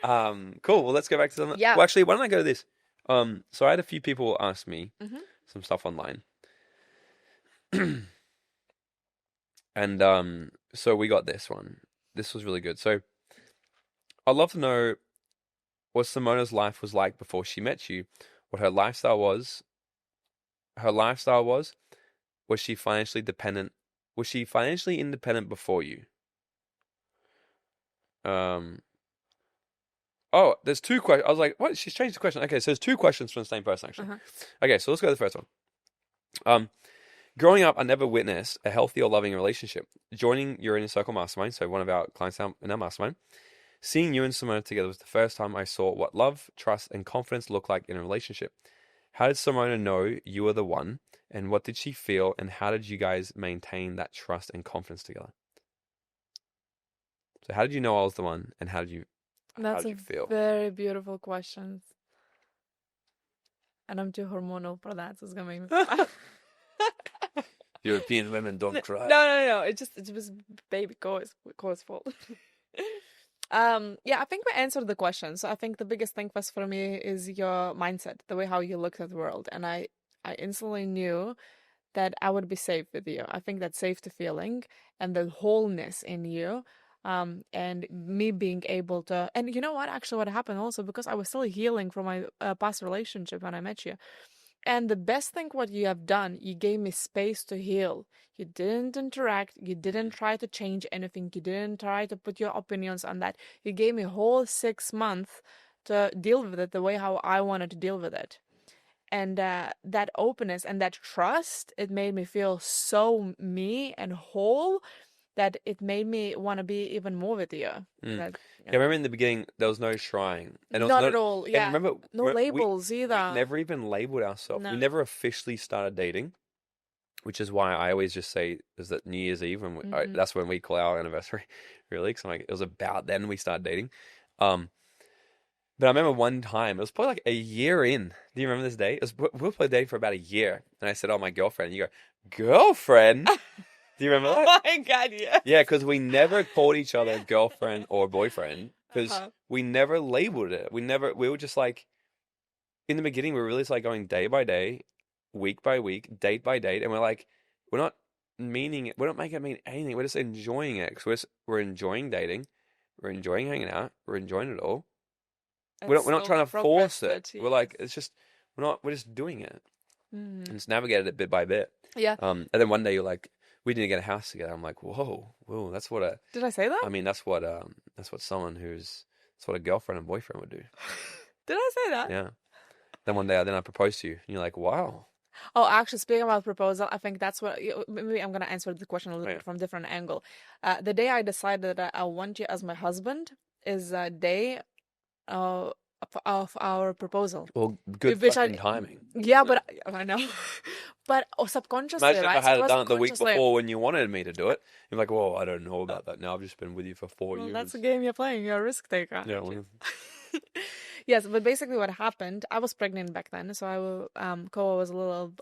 Cool. Well, let's go back to something. Yeah. Well, actually, why don't I go to this? So I had a few people ask me some stuff online. And so we got this one. This was really good. So I'd love to know what Simona's life was like before she met you, what her lifestyle was. Was she financially dependent? Was she financially independent before you? Oh, there's two questions. I was like, what? She's changed the question. Okay, so there's two questions from the same person, actually. Okay, so let's go to the first one. Growing up, I never witnessed a healthy or loving relationship. Joining your inner circle mastermind, so one of our clients in our mastermind, seeing you and Simona together was the first time I saw what love, trust, and confidence look like in a relationship. How did Simona know you were the one, and what did she feel, and how did you guys maintain that trust and confidence together? So how did you know I was the one, and how did you feel? Very beautiful questions. And I'm too hormonal for that, so it's gonna make me European women don't No, cry. no. It was baby Co's fault. Yeah, I think we answered the question. So I think the biggest thing was for me is your mindset, the way how you look at the world. And I instantly knew that I would be safe with you. I think that safety feeling and the wholeness in you, and me being able to, and you know what, actually what happened also, because I was still healing from my past relationship when I met you. And the best thing what you have done, you gave me space to heal. You didn't interact, you didn't try to change anything, you didn't try to put your opinions on that. You gave me a whole 6 months to deal with it the way how I wanted to deal with it. And that openness and that trust, it made me feel so me and whole that it made me want to be even more with you. That, Yeah, I remember in the beginning there was no trying, and not at all. And Yeah, remember, no labels we either. never even labeled ourselves. We No. never officially started dating, which is why I always just say is that New Year's Eve when that's when we call our anniversary, really. Because like, it was about then we started dating. But I remember one time, it was probably like a year in. Do you remember this day? We were probably dating for about a year. And I said, oh, my girlfriend. And you go, girlfriend? Do you remember that? Oh my God, yeah. Yeah, because we never called each other girlfriend or boyfriend. Because we never labeled it. We were just like, in the beginning, we were really just like going day by day, week by week, date by date. And we're like, we're not meaning it. We're not making it mean anything. We're just enjoying it. Because we're enjoying dating. We're enjoying hanging out. We're enjoying it all. We're not trying to force it. We're like, it's just, we're just doing it. And just navigated it bit by bit. Yeah. And then one day you're like, we need to get a house together. I'm like, whoa, that's what Did I say that? I mean, that's what someone that's what a girlfriend and boyfriend would do. Did I say that? Yeah. Then one day, I proposed to you, and you're like, wow. Oh, actually, speaking about proposal, I think that's what, maybe I'm going to answer the question a little bit from a different angle. The day I decided that I want you as my husband is a day of our proposal. Well, good fucking timing. Yeah, but I know. But subconsciously, imagine right? if I had it done the week before when you wanted me to do it. You're like, whoa, I don't know about that. Now I've just been with you for 4 years. That's the game you're playing. You're a risk taker. Yeah. Well, yes, but basically what happened, I was pregnant back then, so Koa was a little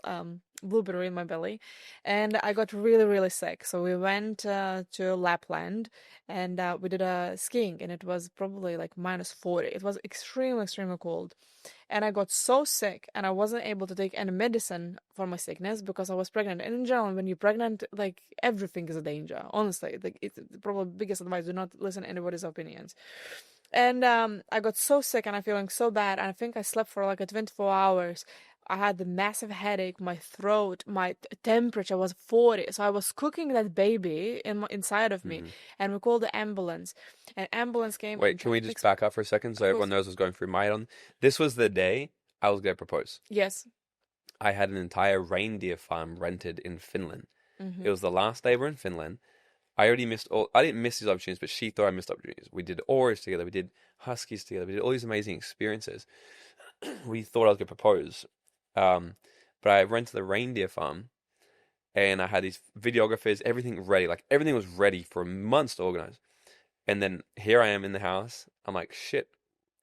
blueberry in my belly, and I got really, really sick. So we went to Lapland, and we did skiing, and it was probably like -40. It was extremely, extremely cold. And I got so sick, and I wasn't able to take any medicine for my sickness because I was pregnant. And in general, when you're pregnant, like everything is a danger. Honestly, like it's probably the biggest advice: do not listen to anybody's opinions. And I got so sick, and I'm feeling so bad. And I think I slept for like 24 hours. I had a massive headache, my throat, my temperature was 40. So I was cooking that baby inside of me, and we called the ambulance. And ambulance came. Wait, can we just back up for a second so everyone knows what's going through my head? This was the day I was going to propose. Yes. I had an entire reindeer farm rented in Finland. It was the last day we were in Finland. I didn't miss these opportunities, but she thought I missed opportunities. We did auras together. We did huskies together. We did all these amazing experiences. We thought I was going to propose. But I rented the reindeer farm, and I had these videographers, everything ready. Like, everything was ready for months to organize. And then here I am in the house. I'm like, shit.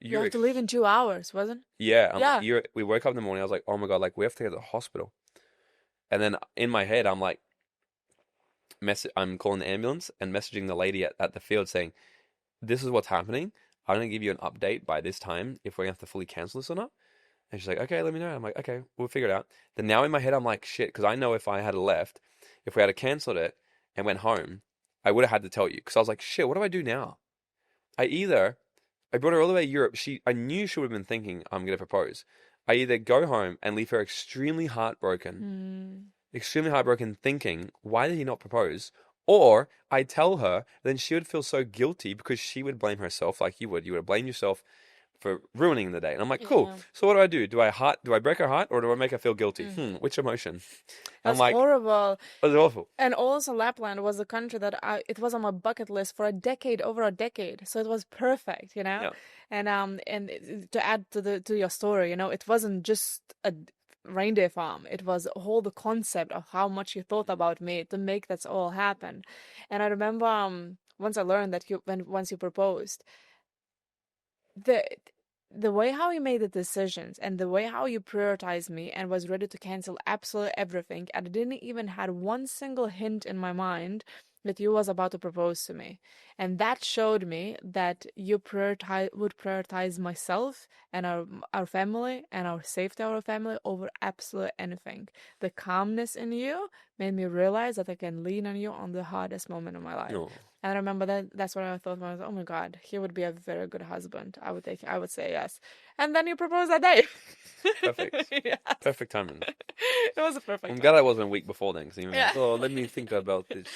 You have to leave in 2 hours, wasn't it? Yeah. We woke up in the morning. I was like, oh my God, like, we have to go to the hospital. And then in my head, I'm like, I'm calling the ambulance and messaging the lady at the field saying, this is what's happening. I'm going to give you an update by this time if we're going to have to fully cancel this or not. And she's like, okay, let me know. I'm like, okay, we'll figure it out. Then now in my head, I'm like, shit, because I know if I had left, if we had canceled it and went home, I would have had to tell you. Because I was like, shit, what do I do now? I brought her all the way to Europe. I knew she would have been thinking I'm going to propose. I either go home and leave her extremely heartbroken, thinking, why did he not propose? Or I tell her, then she would feel so guilty because she would blame herself like you would. You would blame yourself for ruining the day. And I'm like, cool. Yeah. So what do? Do I break her heart or do I make her feel guilty? Which emotion? That's horrible. It was awful. And also Lapland was a country that it was on my bucket list for over a decade. So it was perfect, you know? Yeah. And to add to your story, you know, it wasn't just a reindeer farm. It was the concept of how much you thought about me to make that all happen. And I remember once I learned that once you proposed, the way how you made the decisions and the way how you prioritized me and was ready to cancel absolutely everything, and I didn't even had one single hint in my mind that you was about to propose to me. And that showed me that you would prioritize myself and our family and our safety of our family over absolutely anything. The calmness in you made me realize that I can lean on you on the hardest moment of my life. No. And I remember that's what I thought. I was, oh my God, he would be a very good husband. I would say yes. And then you proposed that day. Perfect. Yes. Perfect timing. It was a perfect I'm time. glad I wasn't a week before then, because Yeah. oh, let me think about this.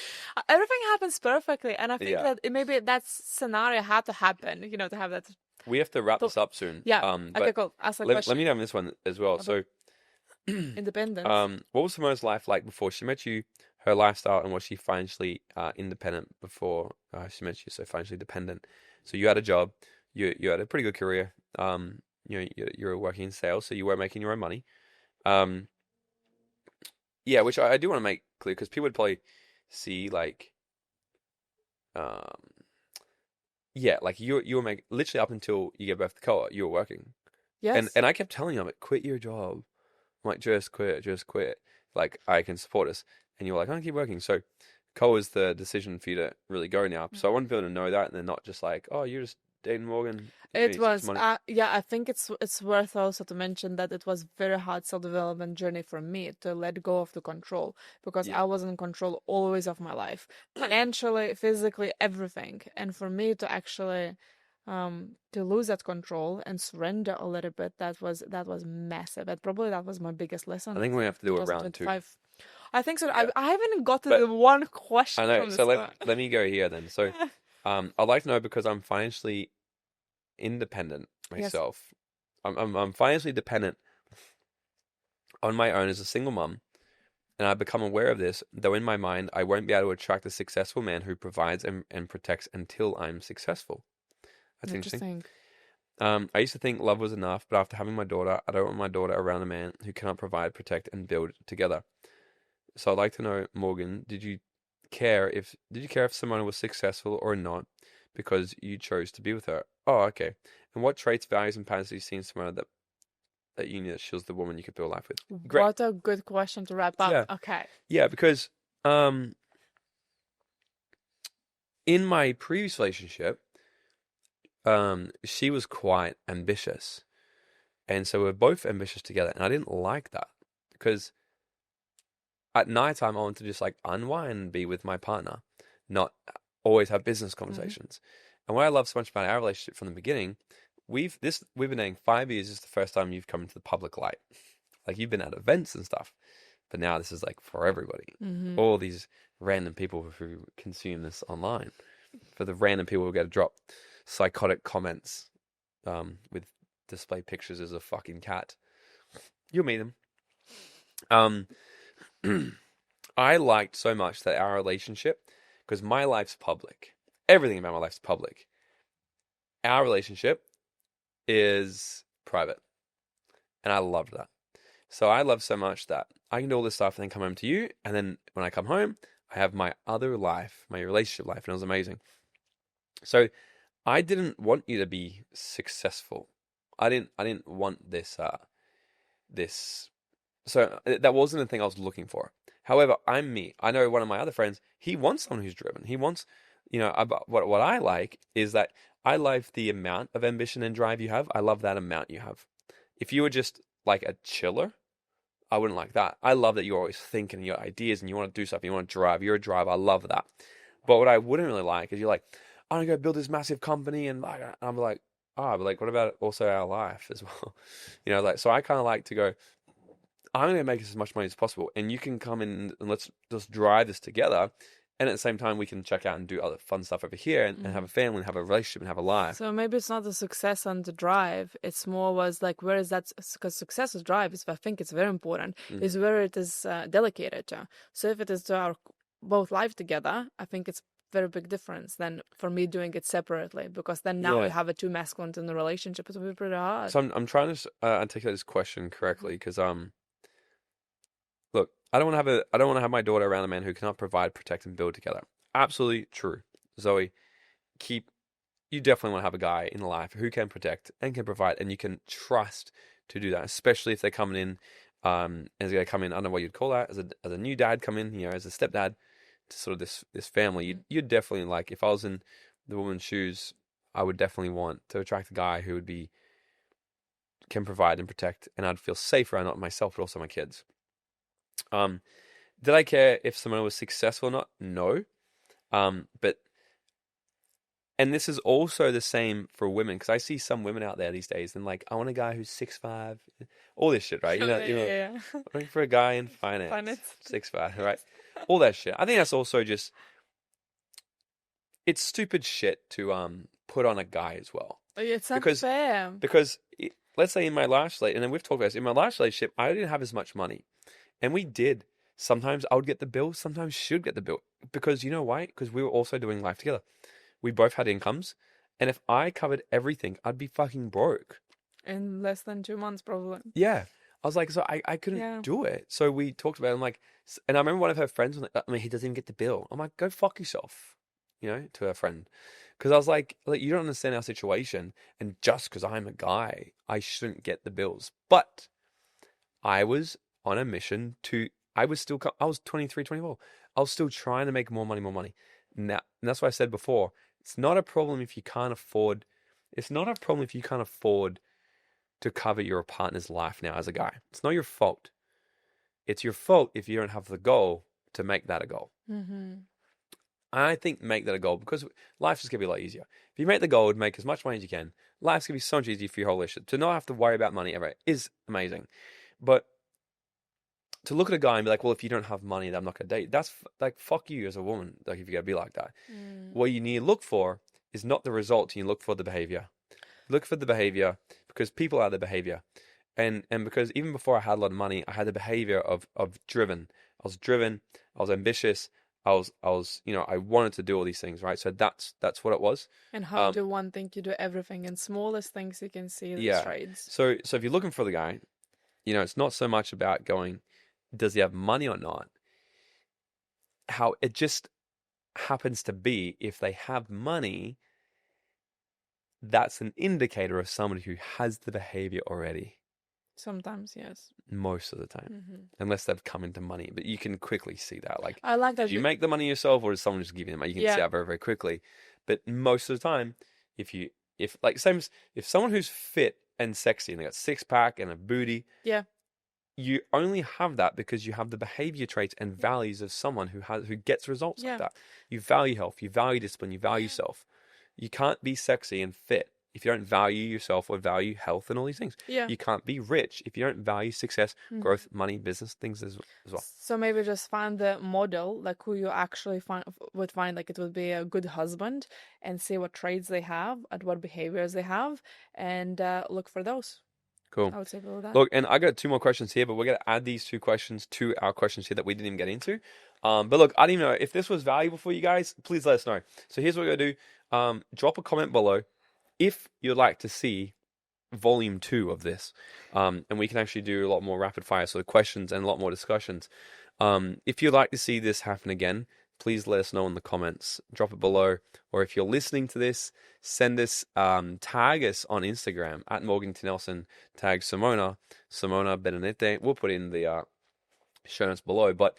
Everything happens perfectly, and I think Yeah. that maybe that scenario had to happen, to have that. We have to wrap this up soon. Yeah. But Okay, cool. Ask a let question. me know on this one as well. So, Independence. what was Simona's life like before she met you? Her lifestyle, and was she financially independent before she met you? So financially dependent. So you had a job, you had a pretty good career. You were working in sales, so you were making your own money. Yeah, which I do want to make clear, because people would probably see like, yeah, like you were making literally up until you gave birth to Koa, you were working. Yes. And I kept telling you, I'm like, quit your job. I'm like, just quit. Like, I can support us. And you're like, I'm gonna keep working. So Koa is the decision for you to really go now. So I want people to know that, and they're not just like, oh, you're just dating Morgan. It was, yeah, I think it's worth also to mention that it was very hard self-development journey for me to let go of the control, because I was in control always of my life, financially, physically, everything. And for me to actually to lose that control and surrender a little bit, that was massive. And probably that was my biggest lesson. I think we have to do a round two. I think so. Yeah. I haven't got to the one question. I know. From the So start. let me go here then. So, I'd like to know, because I'm financially independent myself. Yes. I'm financially dependent on my own as a single mum, and I've become aware of this. Though in my mind, I won't be able to attract a successful man who provides and protects until I'm successful. That's interesting. I used to think love was enough, but after having my daughter, I don't want my daughter around a man who cannot provide, protect, and build together. So I'd like to know, Morgan, did you care if Simona was successful or not, because you chose to be with her? Oh, okay. And what traits, values, and patterns do you see in Simona that you knew that she was the woman you could build life with? Great. What a good question to wrap up. Yeah. Okay. Yeah, because in my previous relationship, she was quite ambitious, and so we're both ambitious together, and I didn't like that, because at night time I want to just like unwind and be with my partner, not always have business conversations. And what I love so much about our relationship from the beginning, we've been dating 5 years. This is the first time you've come into the public light. Like, you've been at events and stuff, but now this is like for everybody. All these random people who consume this online, for the random people who get to drop psychotic comments with display pictures as a fucking cat. You'll meet them. I liked so much that our relationship, because my life's public, everything about my life's public, our relationship is private, and I loved that. So I love so much that I can do all this stuff and then come home to you, and then when I come home, I have my other life, my relationship life, and it was amazing. So I didn't want you to be successful. I didn't want this. So that wasn't the thing I was looking for. However, I'm me. I know one of my other friends, he wants someone who's driven. He wants, what I like is that I love the amount of ambition and drive you have. I love that amount you have. If you were just like a chiller, I wouldn't like that. I love that you're always thinking your ideas and you want to do stuff, you want to drive. You're a driver. I love that. But what I wouldn't really like is you're like, I'm going to go build this massive company, and I'm like, but like, what about also our life as well? So I kind of like to go, I'm going to make as much money as possible, and you can come in and let's just drive this together. And at the same time, we can check out and do other fun stuff over here and have a family and have a relationship and have a life. So maybe it's not the success and the drive. It's more was like, where is that? Because success is drive, I think it's very important, is where it is delegated to. So if it is to our both life together, I think it's very big difference than for me doing it separately, because then now we have a two masculines in the relationship. It will be pretty hard. So I'm trying to articulate this question correctly, because look, I don't want to have my daughter around a man who cannot provide, protect, and build together. Absolutely true, Zoe. Keep you definitely want to have a guy in life who can protect and can provide, and you can trust to do that, especially if they're coming in, as they come in, I don't know what you'd call that, as a new dad come in, as a stepdad to sort of this family. You'd definitely, like, if I was in the woman's shoes, I would definitely want to attract a guy who can provide and protect, and I'd feel safe around not myself, but also my kids. Did I care if someone was successful or not? No. But and this is also the same for women, because I see some women out there these days, and like, I want a guy who's 6'5", all this shit, right? Yeah. Looking for a guy in finance. 6'5", right? All that shit. I think that's also just, it's stupid shit to put on a guy as well. It's unfair. Because let's say in my last relationship, and then we've talked about this, in my last relationship, I didn't have as much money, and we did. Sometimes I would get the bill, sometimes she would get the bill, because you know why? Because we were also doing life together. We both had incomes, and if I covered everything, I'd be fucking broke. In less than 2 months, probably. Yeah. I was like, so I couldn't do it. So we talked about it. I'm like, and I remember one of her friends was like, I mean, he doesn't even get the bill. I'm like, go fuck yourself, to her friend. Because I was like, you don't understand our situation, and just because I'm a guy, I shouldn't get the bills. But I was on a mission I was 23, 24. I was still trying to make more money. Now, and that's why I said before, it's not a problem if you can't afford. It's not a problem if you can't afford to cover your partner's life now as a guy. It's not your fault. It's your fault if you don't have the goal to make that a goal. Mm-hmm. I think make that a goal, because life's just going to be a lot easier. If you make the goal to make as much money as you can, life's going to be so much easier for your whole relationship. To not have to worry about money ever is amazing. But to look at a guy and be like, well, if you don't have money, then I'm not going to date. That's like, fuck you as a woman. Like, if you're going to be like that. What you need to look for is not the result. You look for the behavior. Look for the behavior, because people are the behavior. And because even before I had a lot of money, I had the behavior of driven. I was driven. I was ambitious. I was I wanted to do all these things, right? So that's what it was. And how do one think you do everything in smallest things you can see the trades? So if you're looking for the guy, it's not so much about going, does he have money or not? How it just happens to be, if they have money, that's an indicator of somebody who has the behavior already. Sometimes, yes. Most of the time, unless they've come into money. But you can quickly see that. Like, I like that. Do you make the money yourself, or does someone just give you the money? You can see that very, very quickly. But most of the time, if someone who's fit and sexy and they got 6-pack and a booty, you only have that because you have the behavior traits and values of someone who gets results like that. You value health, you value discipline, you value self. You can't be sexy and fit if you don't value yourself or value health and all these things. You can't be rich if you don't value success, growth, money, business, things as well. So maybe just find the model, like who you actually would find like it would be a good husband, and see what traits they have and what behaviors they have, and look for those. Cool. I would say go with that. Look, and I got 2 more questions here, but we're going to add these 2 questions to our questions here that we didn't even get into. But look, I don't even know if this was valuable for you guys. Please let us know. So here's what we're going to do. Drop a comment below if you'd like to see volume 2 of this. And we can actually do a lot more rapid fire, so questions and a lot more discussions. If you'd like to see this happen again, please let us know in the comments. Drop it below. Or if you're listening to this, send us, tag us on Instagram at Morgan Nelson, tag Simona Benedete. We'll put it in the show notes below. But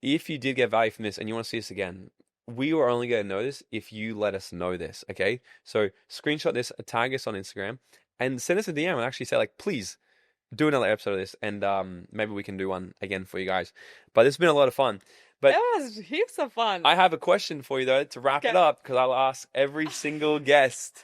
if you did get value from this and you want to see us again, we are only going to know this if you let us know this, okay? So screenshot this, tag us on Instagram, and send us a DM and actually say, like, please do another episode of this, and maybe we can do one again for you guys. But it's been a lot of fun. But it was heaps of fun. I have a question for you, though, to wrap it up, because I'll ask every single guest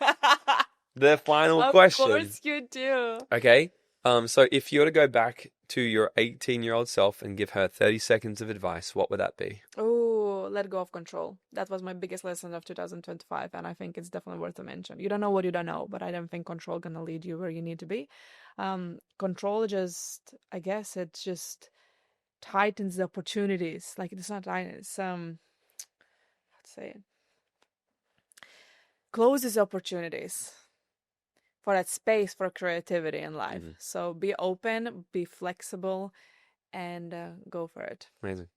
the final question. Of course you do. Okay? So if you were to go back to your 18-year-old self and give her 30 seconds of advice, what would that be? Oh, let go of control. That was my biggest lesson of 2025, and I think it's definitely worth a mention. You don't know what you don't know, but I don't think control gonna lead you where you need to be. Control just, I guess it just tightens the opportunities. Like, it's not tight, it's let's say it closes opportunities for that space for creativity in life. So be open, be flexible, and go for it. Amazing.